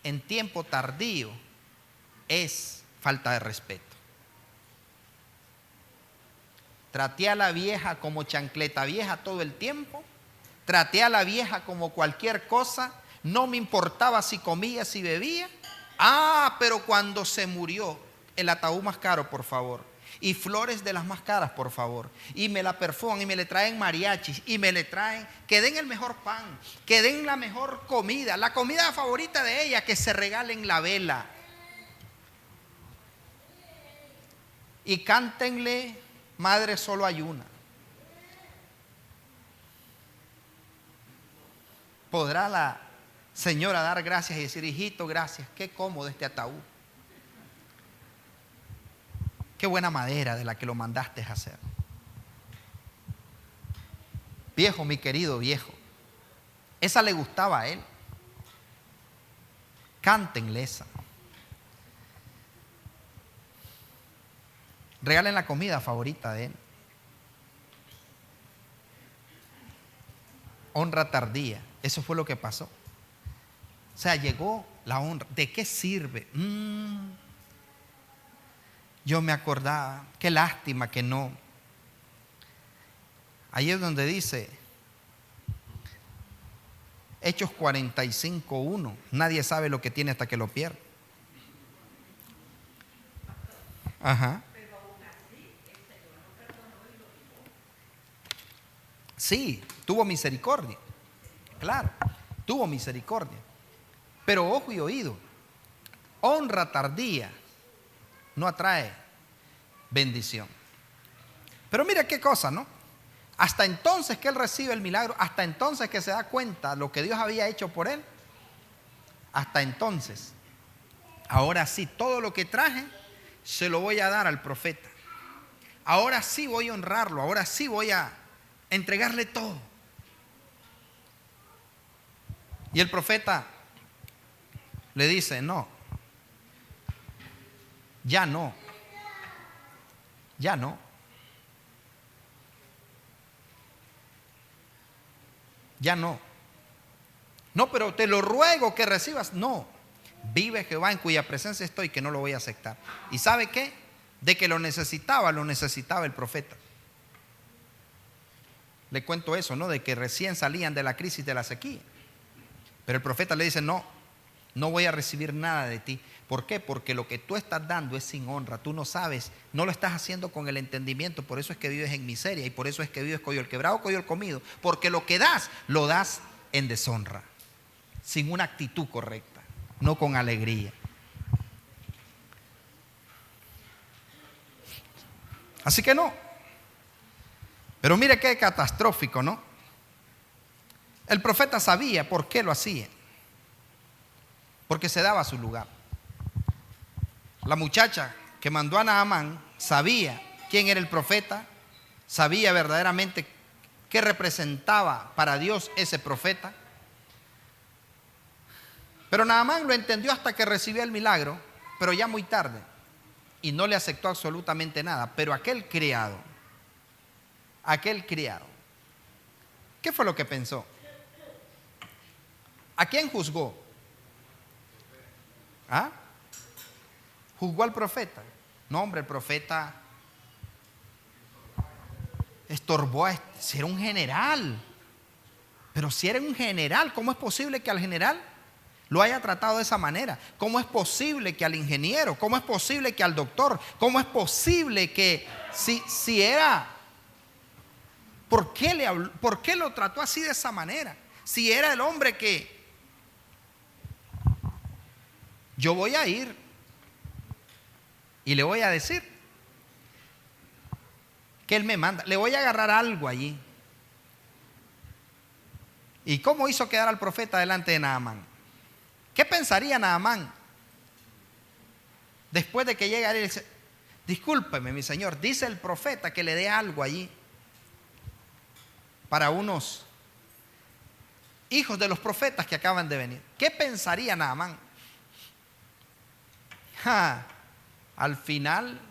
en tiempo tardío es falta de respeto. Traté a la vieja como chancleta vieja todo el tiempo. Traté a la vieja como cualquier cosa. No me importaba si comía, si bebía. Ah, pero cuando se murió, el ataúd más caro, por favor. Y flores de las más caras, por favor. Y me la perfuman y me le traen mariachis. Y me le traen, que den el mejor pan, que den la mejor comida. La comida favorita de ella, que se regalen la vela. Y cántenle: madre, solo hay una. ¿Podrá la señora dar gracias y decir: hijito, gracias, qué cómodo este ataúd? Qué buena madera de la que lo mandaste a hacer. Viejo, mi querido viejo, esa le gustaba a él. Cántenle esa. Regalen la comida favorita de él. Honra tardía. Eso fue lo que pasó. O sea, llegó la honra. ¿De qué sirve? Yo me acordaba. Qué lástima que no. Ahí es donde dice Hechos 45:1. Nadie sabe lo que tiene hasta que lo pierde. Ajá. Sí, tuvo misericordia. Claro, tuvo misericordia. Pero ojo y oído, honra tardía no atrae bendición. Pero mira qué cosa, ¿no? Hasta entonces que él recibe el milagro, hasta entonces que se da cuenta lo que Dios había hecho por él, hasta entonces, ahora sí, todo lo que traje se lo voy a dar al profeta. Ahora sí voy a honrarlo, ahora sí voy a entregarle todo. Y el profeta le dice: no, ya no, ya no. Ya no. No, pero te lo ruego que recibas. No, vive Jehová en cuya presencia estoy, que no lo voy a aceptar. ¿Y sabe qué? de que lo necesitaba el profeta. Le cuento eso, ¿no? De que recién salían de la crisis de la sequía. Pero el profeta le dice, no voy a recibir nada de ti. ¿Por qué? Porque lo que tú estás dando es sin honra. Tú no sabes, no lo estás haciendo con el entendimiento. Por eso es que vives en miseria y por eso es que vives coyo el quebrado, coyo el comido. Porque lo que das, lo das en deshonra, sin una actitud correcta, no con alegría. Así que no. Pero mire qué catastrófico, ¿no? El profeta sabía por qué lo hacía. Porque se daba su lugar. La muchacha que mandó a Naamán sabía quién era el profeta, sabía verdaderamente qué representaba para Dios ese profeta. Pero Naamán lo entendió hasta que recibió el milagro, pero ya muy tarde, y no le aceptó absolutamente nada. Pero aquel criado, ¿qué fue lo que pensó? ¿A quién juzgó? ¿Ah? ¿Juzgó al profeta? No, hombre, el profeta estorbó a este. Si era un general. Pero si era un general, ¿cómo es posible que al general lo haya tratado de esa manera? ¿Cómo es posible que al ingeniero? ¿Cómo es posible que al doctor? ¿Cómo es posible que si era... ¿Por qué lo trató así de esa manera? Si era el hombre que... Yo voy a ir y le voy a decir que él me manda. Le voy a agarrar algo allí. ¿Y cómo hizo quedar al profeta delante de Naamán? ¿Qué pensaría Naamán después de que llega él y dice, discúlpeme mi señor, dice el profeta que le dé algo allí para unos hijos de los profetas que acaban de venir? ¿Qué pensaría Naamán? Al final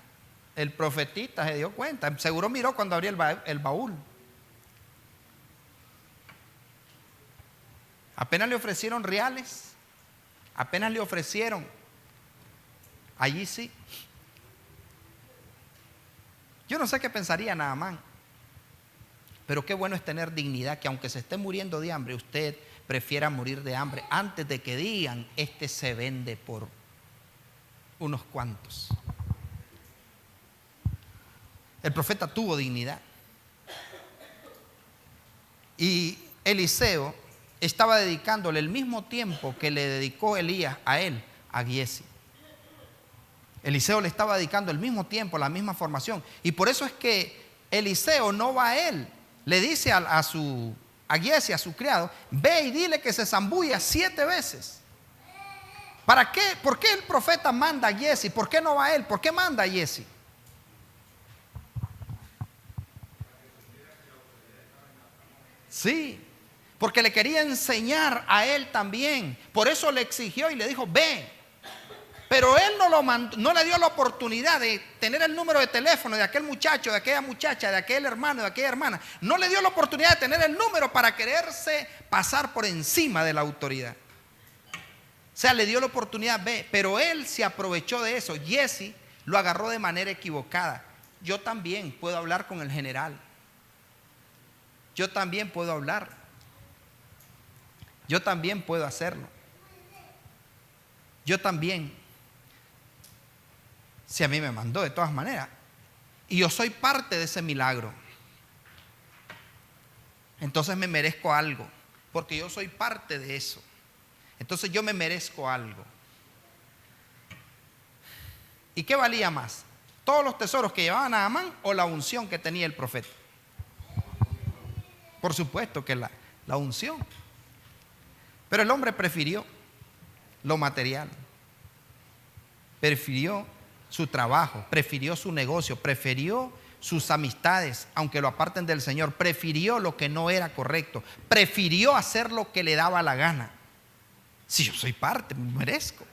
el profetita se dio cuenta, seguro miró cuando abrió el baúl. Apenas le ofrecieron reales, apenas le ofrecieron, allí sí. Yo no sé qué pensaría Naamán, pero qué bueno es tener dignidad, que aunque se esté muriendo de hambre, usted prefiera morir de hambre antes de que digan, este se vende por unos cuantos. El profeta tuvo dignidad. Y Eliseo estaba dedicándole el mismo tiempo que le dedicó Elías a él, a Giezi. Eliseo le estaba dedicando el mismo tiempo, la misma formación. Y por eso es que Eliseo no va a él. Le dice a Giezi, a su criado, ve y dile que se zambulla 7 veces. ¿Para qué? ¿Por qué el profeta manda a Giezi? ¿Por qué no va a él? ¿Por qué manda a Giezi? Sí, porque le quería enseñar a él también. Por eso le exigió y le dijo, ve. Pero él no le dio la oportunidad de tener el número de teléfono de aquel muchacho, de aquella muchacha, de aquel hermano, de aquella hermana. No le dio la oportunidad de tener el número para quererse pasar por encima de la autoridad. O sea, le dio la oportunidad, ve, pero él se aprovechó de eso. Giezi lo agarró de manera equivocada. Yo también puedo hablar con el general. Yo también puedo hablar. Yo también puedo hacerlo. Yo también. Si a mí me mandó de todas maneras. Y yo soy parte de ese milagro. Entonces me merezco algo. Porque yo soy parte de eso. Entonces yo me merezco algo. ¿Y qué valía más? ¿Todos los tesoros que llevaba Naamán o la unción que tenía el profeta? Por supuesto que la unción. Pero el hombre prefirió lo material. Prefirió su trabajo, prefirió su negocio, prefirió sus amistades, aunque lo aparten del Señor. Prefirió lo que no era correcto. Prefirió hacer lo que le daba la gana. Si yo soy parte, me merezco.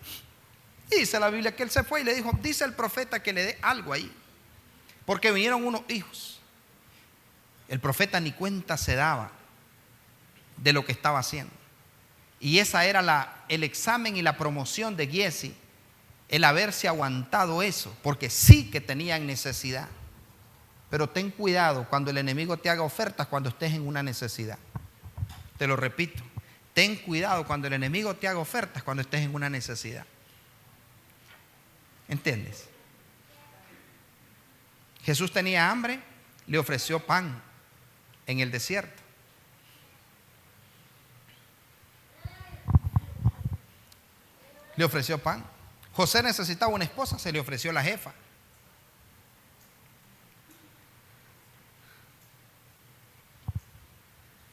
Y dice la Biblia que él se fue y le dijo, dice el profeta que le dé algo ahí. Porque vinieron unos hijos. El profeta ni cuenta se daba de lo que estaba haciendo. Y esa era el examen y la promoción de Giezi el haberse aguantado eso, porque sí que tenían necesidad. Pero ten cuidado cuando el enemigo te haga ofertas cuando estés en una necesidad. Te lo repito, ten cuidado cuando el enemigo te haga ofertas cuando estés en una necesidad. ¿Entiendes? Jesús tenía hambre, le ofreció pan en el desierto. Le ofreció pan. José necesitaba una esposa, se le ofreció la jefa.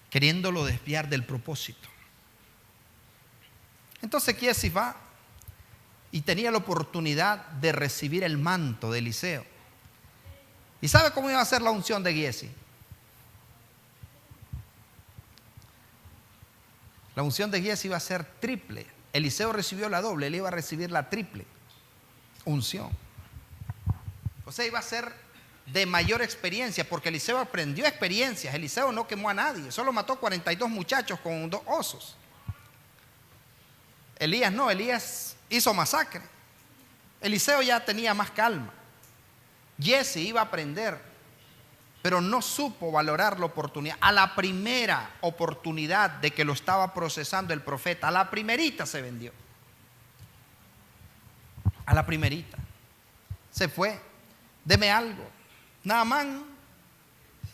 Queriéndolo desviar del propósito. Entonces Giesi va y tenía la oportunidad de recibir el manto de Eliseo. ¿Y sabe cómo iba a ser la unción de Giesi? La unción de Giesi iba a ser triple. Eliseo recibió la doble, él iba a recibir la triple unción. O sea, iba a ser de mayor experiencia, porque Eliseo aprendió experiencias. Eliseo no quemó a nadie, solo mató 42 muchachos con 2 osos. Elías no, Elías hizo masacre. Eliseo ya tenía más calma. Giesi iba a aprender, pero no supo valorar la oportunidad. A la primera oportunidad de que lo estaba procesando el profeta, a la primerita se vendió. A la primerita. Se fue. Deme algo. Naamán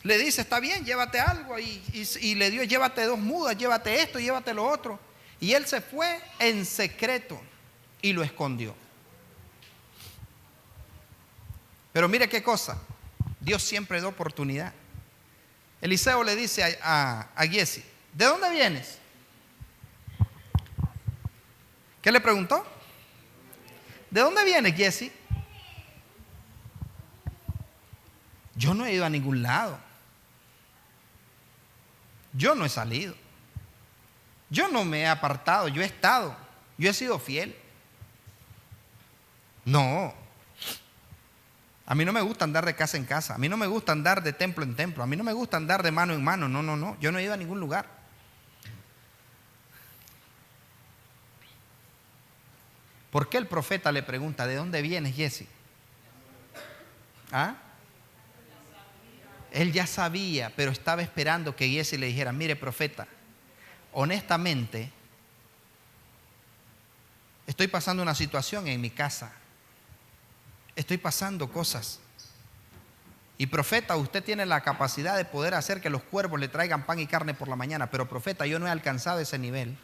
le dice, está bien, llévate algo. Y le dio, llévate 2 mudas, llévate esto, llévate lo otro. Y él se fue en secreto y lo escondió. Pero mire qué cosa. Dios siempre da oportunidad. Eliseo le dice a Giesi, ¿de dónde vienes? ¿Qué le preguntó? ¿De dónde vienes, Giesi? Yo no he ido a ningún lado. Yo no he salido. Yo no me he apartado, yo he estado. Yo he sido fiel. No. A mí no me gusta andar de casa en casa. A mí no me gusta andar de templo en templo. A mí no me gusta andar de mano en mano. No, no, no. Yo no he ido a ningún lugar. ¿Por qué el profeta le pregunta, ¿de dónde vienes, Giesi? ¿Ah? Él ya sabía, pero estaba esperando que Giesi le dijera, mire, profeta, honestamente, estoy pasando una situación en mi casa. Estoy pasando cosas. Y profeta, usted tiene la capacidad de poder hacer que los cuervos le traigan pan y carne por la mañana. Pero profeta, yo no he alcanzado ese nivel.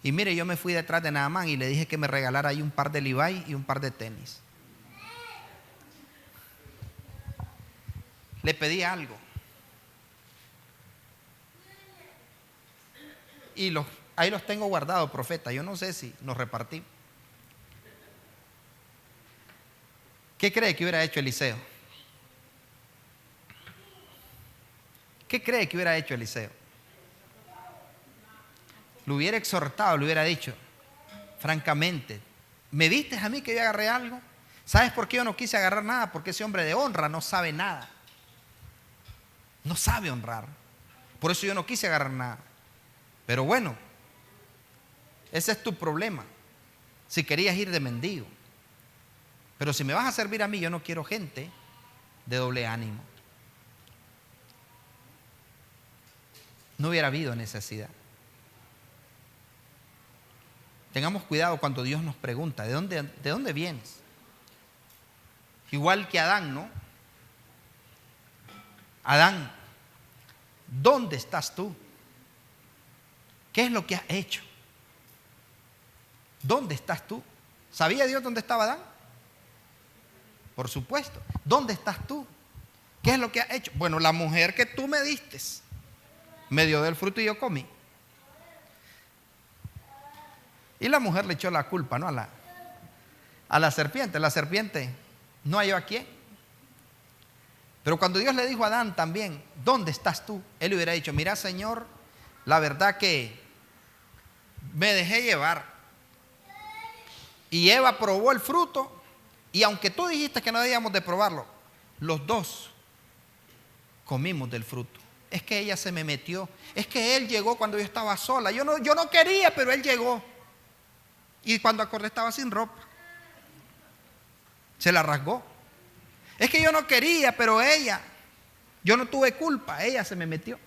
Y mire, yo me fui detrás de Naamán y le dije que me regalara ahí un par de Levi's y un par de tenis. Le pedí algo. Y ahí los tengo guardados, profeta. Yo no sé si nos repartimos. ¿Qué cree que hubiera hecho Eliseo? ¿Qué cree que hubiera hecho Eliseo? Lo hubiera exhortado, le hubiera dicho, francamente, ¿me viste a mí que yo agarré algo? ¿Sabes por qué yo no quise agarrar nada? Porque ese hombre de honra no sabe nada. No sabe honrar. Por eso yo no quise agarrar nada. Pero bueno, ese es tu problema. Si querías ir de mendigo. Pero si me vas a servir a mí, yo no quiero gente de doble ánimo. No hubiera habido necesidad. Tengamos cuidado cuando Dios nos pregunta, ¿de dónde vienes? Igual que Adán, ¿no? Adán, ¿dónde estás tú? ¿Qué es lo que has hecho? ¿Dónde estás tú? ¿Sabía Dios dónde estaba Adán? Por supuesto. ¿Dónde estás tú? ¿Qué es lo que has hecho? Bueno, la mujer que tú me diste me dio del fruto y yo comí. Y la mujer le echó la culpa, ¿no? A la serpiente. La serpiente no halló a quién. Pero cuando Dios le dijo a Adán también, ¿dónde estás tú? Él le hubiera dicho, mira, Señor, la verdad que me dejé llevar. Y Eva probó el fruto. Y aunque tú dijiste que no debíamos de probarlo, los dos comimos del fruto. Es que ella se me metió. Es que él llegó cuando yo estaba sola. Yo no quería, pero él llegó. Y cuando acordé estaba sin ropa. Se la rasgó. Es que yo no quería, pero yo no tuve culpa, ella se me metió.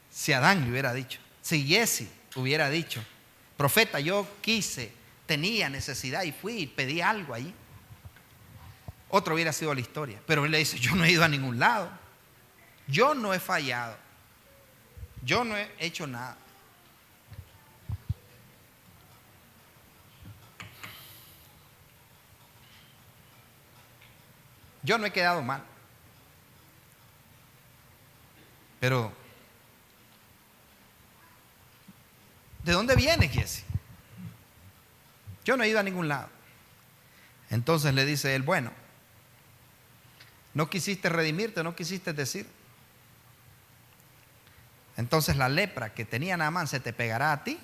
Si Adán le hubiera dicho, si Jesse hubiera dicho, profeta, yo quise, tenía necesidad y fui y pedí algo allí, otra hubiera sido la historia. Pero él le dice, yo no he ido a ningún lado, yo no he fallado, yo no he hecho nada. Yo no he quedado mal. Pero, ¿de dónde vienes, Jesse? Yo no he ido a ningún lado. Entonces le dice él, bueno, no quisiste redimirte, no quisiste decir. Entonces la lepra que tenía Naamán se te pegará a ti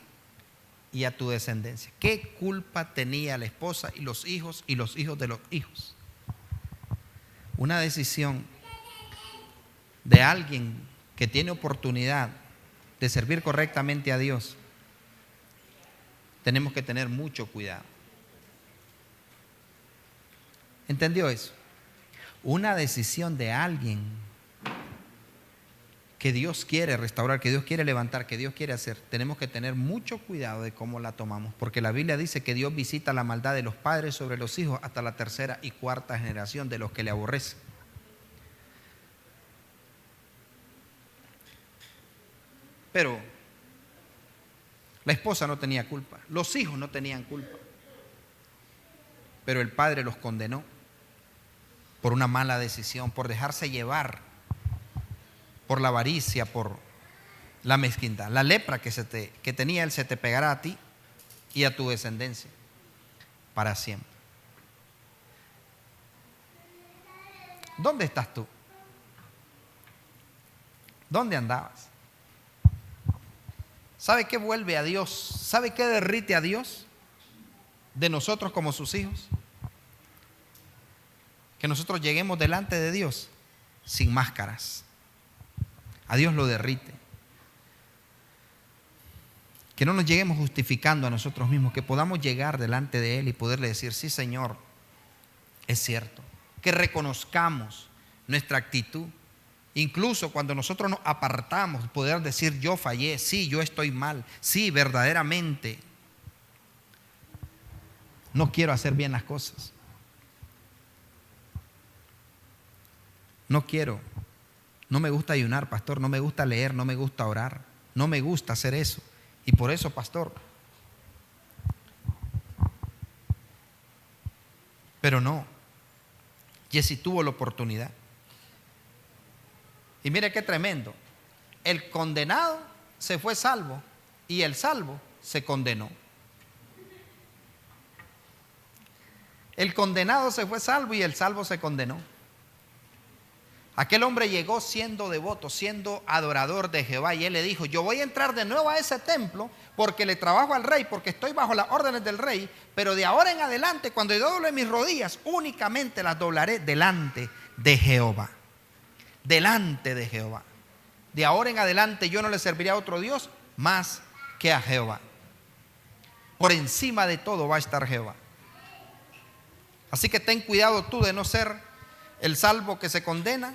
y a tu descendencia. ¿Qué culpa tenía la esposa y los hijos de los hijos? Una decisión de alguien que tiene oportunidad de servir correctamente a Dios. Tenemos que tener mucho cuidado. ¿Entendió eso? Una decisión de alguien que Dios quiere restaurar, que Dios quiere levantar, que Dios quiere hacer. Tenemos que tener mucho cuidado de cómo la tomamos, porque la Biblia dice que Dios visita la maldad de los padres sobre los hijos hasta la tercera y cuarta generación de los que le aborrecen. Pero la esposa no tenía culpa, los hijos no tenían culpa, pero el padre los condenó por una mala decisión, por dejarse llevar por la avaricia, por la mezquindad. La lepra que tenía él se te pegará a ti y a tu descendencia para siempre. ¿Dónde estás tú? ¿Dónde andabas? ¿Sabe qué vuelve a Dios? ¿Sabe qué derrite a Dios de nosotros como sus hijos? Que nosotros lleguemos delante de Dios sin máscaras. A Dios lo derrite. Que no nos lleguemos justificando a nosotros mismos, que podamos llegar delante de Él y poderle decir, sí, Señor, es cierto. Que reconozcamos nuestra actitud. Incluso cuando nosotros nos apartamos, poder decir, yo fallé, sí, yo estoy mal, sí, verdaderamente no quiero hacer bien las cosas. No me gusta ayunar, pastor, no me gusta leer, no me gusta orar, no me gusta hacer eso. Y por eso, pastor. Pero no, Jesse tuvo la oportunidad. Y mire qué tremendo. El condenado se fue salvo y el salvo se condenó. El condenado se fue salvo y el salvo se condenó. Aquel hombre llegó siendo devoto, siendo adorador de Jehová, y él le dijo, yo voy a entrar de nuevo a ese templo porque le trabajo al rey, porque estoy bajo las órdenes del rey, pero de ahora en adelante, cuando yo doble mis rodillas, únicamente las doblaré delante de Jehová. Delante de Jehová. De ahora en adelante yo no le serviré a otro Dios más que a Jehová. Por encima de todo va a estar Jehová. Así que ten cuidado tú de no ser el salvo que se condena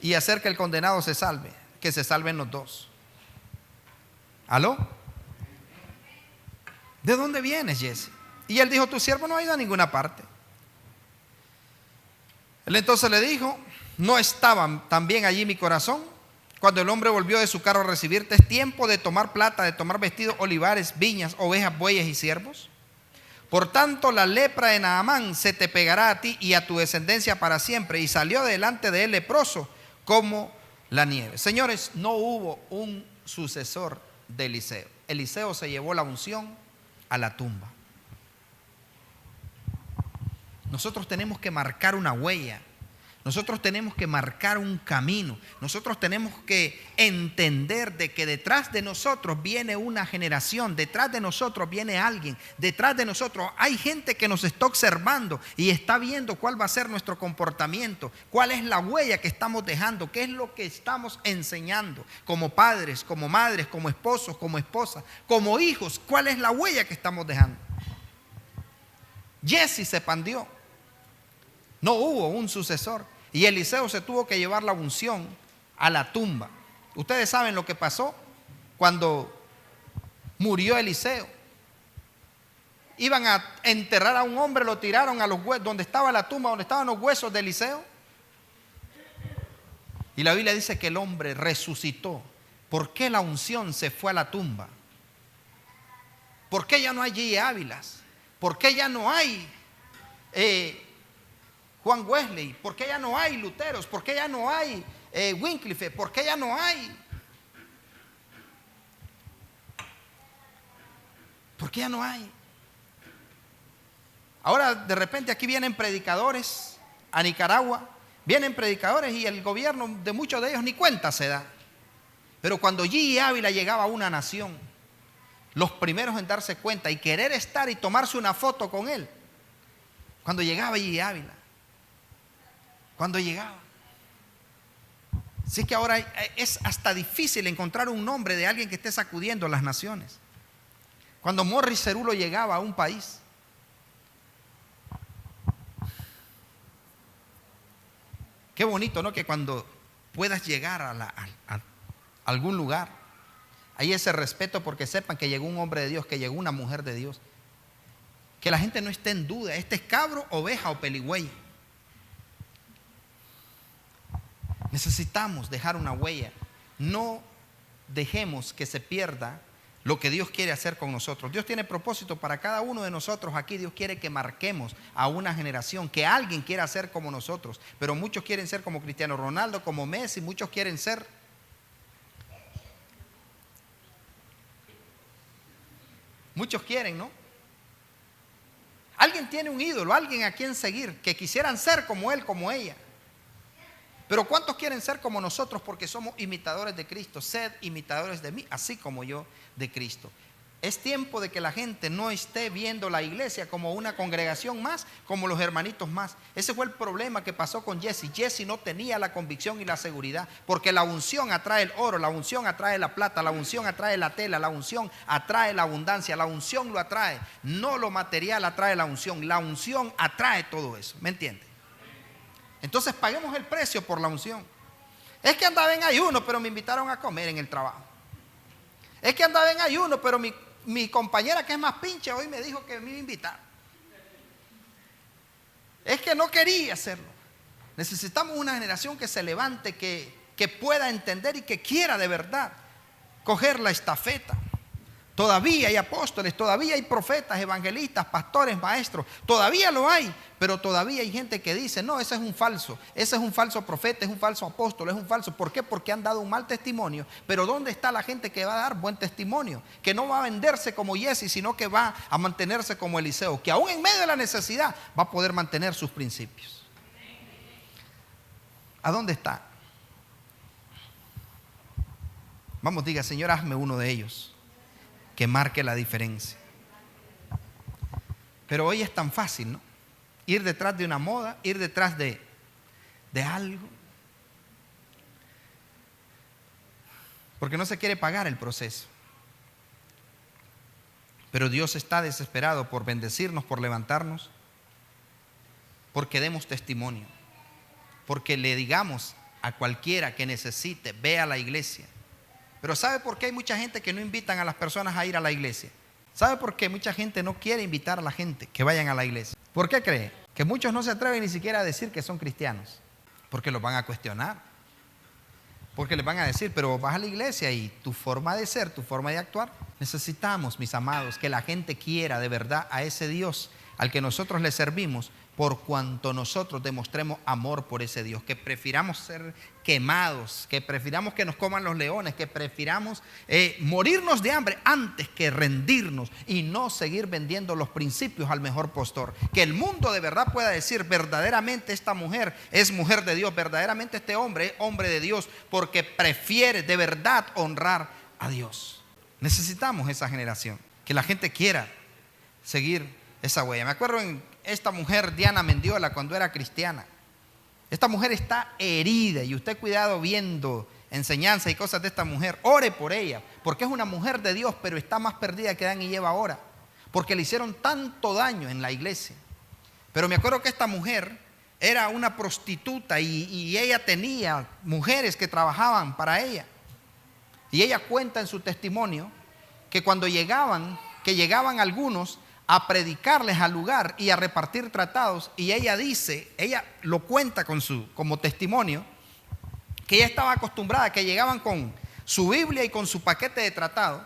y hacer que el condenado se salve, que se salven los dos. ¿Aló? ¿De dónde vienes, Jesse? Y él dijo, tu siervo no ha ido a ninguna parte. Él entonces le dijo, ¿no estaba también allí mi corazón? Cuando el hombre volvió de su carro a recibirte, ¿es tiempo de tomar plata, de tomar vestidos, olivares, viñas, ovejas, bueyes y siervos? Por tanto, la lepra de Naamán se te pegará a ti y a tu descendencia para siempre. Y salió delante de él leproso como la nieve. Señores, no hubo un sucesor de Eliseo. Eliseo se llevó la unción a la tumba. Nosotros tenemos que marcar una huella. Nosotros tenemos que marcar un camino. Nosotros tenemos que entender de que detrás de nosotros viene una generación, detrás de nosotros viene alguien, detrás de nosotros hay gente que nos está observando y está viendo cuál va a ser nuestro comportamiento, cuál es la huella que estamos dejando, qué es lo que estamos enseñando como padres, como madres, como esposos, como esposas, como hijos, cuál es la huella que estamos dejando. Jesse se pandió. No hubo un sucesor y Eliseo se tuvo que llevar la unción a la tumba. Ustedes saben lo que pasó cuando murió Eliseo. Iban a enterrar a un hombre, lo tiraron a los huesos, donde estaba la tumba, donde estaban los huesos de Eliseo. Y la Biblia dice que el hombre resucitó. ¿Por qué la unción se fue a la tumba? ¿Por qué ya no hay G. Ávilas? ¿Por qué ya no hay Juan Wesley? ¿Por qué ya no hay Luteros? ¿Por qué ya no hay Wycliffe? ¿Por qué ya no hay? ¿Por qué ya no hay? Ahora de repente aquí vienen predicadores a Nicaragua, vienen predicadores y el gobierno de muchos de ellos ni cuenta se da. Pero cuando G. Ávila llegaba a una nación, los primeros en darse cuenta y querer estar y tomarse una foto con él, cuando llegaba G. Ávila, cuando llegaba. Así que ahora es hasta difícil encontrar un nombre de alguien que esté sacudiendo las naciones. Cuando Morris Cerulo llegaba a un país, qué bonito, ¿no? Que cuando puedas llegar a algún lugar, hay ese respeto porque sepan que llegó un hombre de Dios, que llegó una mujer de Dios. Que la gente no esté en duda, este es cabro, oveja o peligüey. Necesitamos dejar una huella. No dejemos que se pierda lo que Dios quiere hacer con nosotros. Dios tiene propósito para cada uno de nosotros aquí. Dios quiere que marquemos a una generación, que alguien quiera ser como nosotros. Pero muchos quieren ser como Cristiano Ronaldo, como Messi. Muchos quieren ser. Muchos quieren, ¿no? Alguien tiene un ídolo, alguien a quien seguir, que quisieran ser como él, como ella. Pero ¿cuántos quieren ser como nosotros porque somos imitadores de Cristo? Sed imitadores de mí, así como yo de Cristo. Es tiempo de que la gente no esté viendo la iglesia como una congregación más, como los hermanitos más. Ese fue el problema que pasó con Jesse. Jesse no tenía la convicción y la seguridad, porque la unción atrae el oro, la unción atrae la plata, la unción atrae la tela, la unción atrae la abundancia, la unción lo atrae. No lo material atrae la unción atrae todo eso. ¿Me entiende? Entonces paguemos el precio por la unción. Es que andaba en ayuno, pero me invitaron a comer en el trabajo. Es que andaba en ayuno, pero mi compañera, que es más pinche, hoy me dijo que me iba a invitar. Es que no quería hacerlo. Necesitamos una generación que se levante, que pueda entender y que quiera de verdad coger la estafeta. Todavía hay apóstoles, todavía hay profetas, evangelistas, pastores, maestros. Todavía lo hay, pero todavía hay gente que dice, no, ese es un falso profeta, es un falso apóstol, es un falso. ¿Por qué? Porque han dado un mal testimonio. Pero ¿dónde está la gente que va a dar buen testimonio? Que no va a venderse como Jesse, sino que va a mantenerse como Eliseo, que aún en medio de la necesidad va a poder mantener sus principios. ¿A dónde está? Vamos, diga, Señor, hazme uno de ellos que marque la diferencia. Pero hoy es tan fácil, ¿no? Ir detrás de una moda, ir detrás de algo, porque no se quiere pagar el proceso. Pero Dios está desesperado por bendecirnos, por levantarnos, porque demos testimonio, porque le digamos a cualquiera que necesite, ve a la iglesia. Pero ¿sabe por qué hay mucha gente que no invitan a las personas a ir a la iglesia? ¿Sabe por qué mucha gente no quiere invitar a la gente que vayan a la iglesia? ¿Por qué cree? Que muchos no se atreven ni siquiera a decir que son cristianos, porque los van a cuestionar, porque les van a decir, pero vas a la iglesia y tu forma de ser, tu forma de actuar. Necesitamos, mis amados, que la gente quiera de verdad a ese Dios al que nosotros le servimos, por cuanto nosotros demostremos amor por ese Dios, que prefiramos ser quemados, que prefiramos que nos coman los leones, que prefiramos morirnos de hambre antes que rendirnos y no seguir vendiendo los principios al mejor postor. Que el mundo de verdad pueda decir: verdaderamente esta mujer es mujer de Dios, verdaderamente este hombre es hombre de Dios, porque prefiere de verdad honrar a Dios. Necesitamos esa generación, que la gente quiera seguir esa huella. Me acuerdo en esta mujer, Diana Mendiola, cuando era cristiana. Esta mujer está herida y usted cuidado viendo enseñanza y cosas de esta mujer. Ore por ella, porque es una mujer de Dios, pero está más perdida que Adán y Eva ahora, porque le hicieron tanto daño en la iglesia. Pero me acuerdo que esta mujer era una prostituta y ella tenía mujeres que trabajaban para ella. Y ella cuenta en su testimonio que cuando llegaban algunos a predicarles al lugar y a repartir tratados, y ella dice, ella lo cuenta como testimonio, que ella estaba acostumbrada, que llegaban con su Biblia y con su paquete de tratado,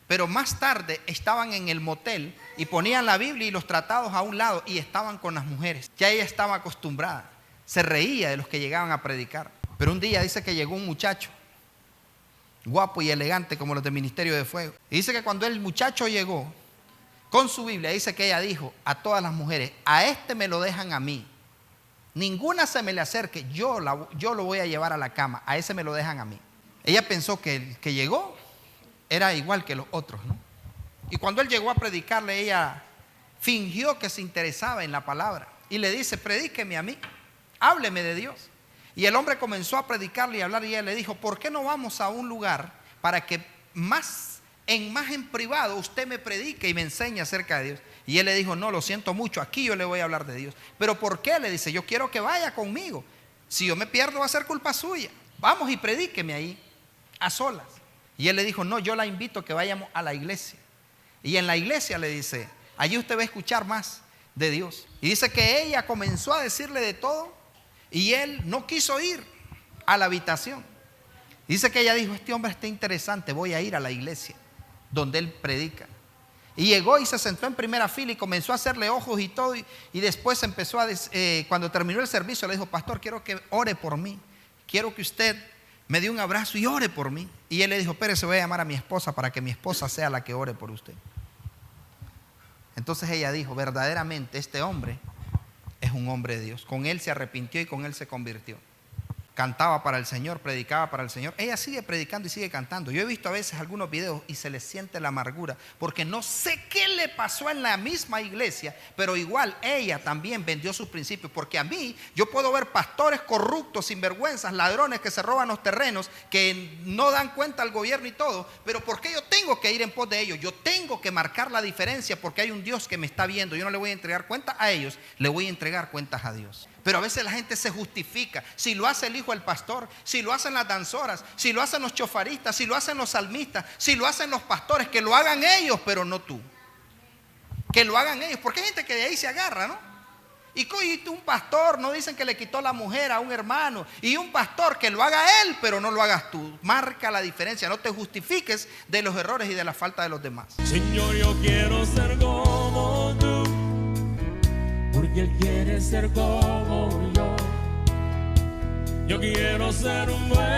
pero más tarde estaban en el motel y ponían la Biblia y los tratados a un lado y estaban con las mujeres. Ya ella estaba acostumbrada, se reía de los que llegaban a predicar. Pero un día dice que llegó un muchacho guapo y elegante como los del Ministerio de Fuego, y dice que cuando el muchacho llegó con su Biblia, dice que ella dijo a todas las mujeres: a este me lo dejan a mí, ninguna se me le acerque, yo lo voy a llevar a la cama, a ese me lo dejan a mí. Ella pensó que el que llegó era igual que los otros, ¿no? Y cuando él llegó a predicarle, ella fingió que se interesaba en la palabra y le dice: predíqueme a mí, hábleme de Dios. Y el hombre comenzó a predicarle y a hablar, y ella le dijo: ¿por qué no vamos a un lugar para que más en privado usted me predique y me enseñe acerca de Dios? Y él le dijo: no, lo siento mucho, aquí yo le voy a hablar de Dios. ¿Pero por qué? Le dice: yo quiero que vaya conmigo, si yo me pierdo va a ser culpa suya, vamos y predíqueme ahí a solas. Y él le dijo: no, yo la invito a que vayamos a la iglesia, y en la iglesia, le dice, allí usted va a escuchar más de Dios. Y dice que ella comenzó a decirle de todo y él no quiso ir a la habitación. Dice que ella dijo: este hombre está interesante, voy a ir a la iglesia donde él predica. Y llegó y se sentó en primera fila y comenzó a hacerle ojos y todo, y después empezó cuando terminó el servicio le dijo: pastor, quiero que ore por mí, quiero que usted me dé un abrazo y ore por mí. Y él le dijo: espérese, voy a llamar a mi esposa para que mi esposa sea la que ore por usted. Entonces ella dijo: verdaderamente este hombre es un hombre de Dios, con él se arrepintió y con él se convirtió. Cantaba para el Señor, predicaba para el Señor. Ella sigue predicando y sigue cantando. Yo he visto a veces algunos videos y se le siente la amargura, porque no sé qué le pasó en la misma iglesia, pero igual ella también vendió sus principios. Porque a mí, yo puedo ver pastores corruptos, sinvergüenzas, ladrones que se roban los terrenos, que no dan cuenta al gobierno y todo, pero ¿por qué yo tengo que ir en pos de ellos? Yo tengo que marcar la diferencia, porque hay un Dios que me está viendo. Yo no le voy a entregar cuentas a ellos, le voy a entregar cuentas a Dios. Pero a veces la gente se justifica. Si lo hace el hijo del pastor, si lo hacen las danzoras, si lo hacen los chofaristas, si lo hacen los salmistas, si lo hacen los pastores, que lo hagan ellos, pero no tú. Que lo hagan ellos, porque hay gente que de ahí se agarra, ¿no? Y un pastor, no dicen que le quitó la mujer a un hermano, y un pastor que lo haga él, pero no lo hagas tú. Marca la diferencia, no te justifiques de los errores y de la falta de los demás. Señor, yo quiero ser como tú, porque Él quiere ser como yo. Yo quiero ser un buen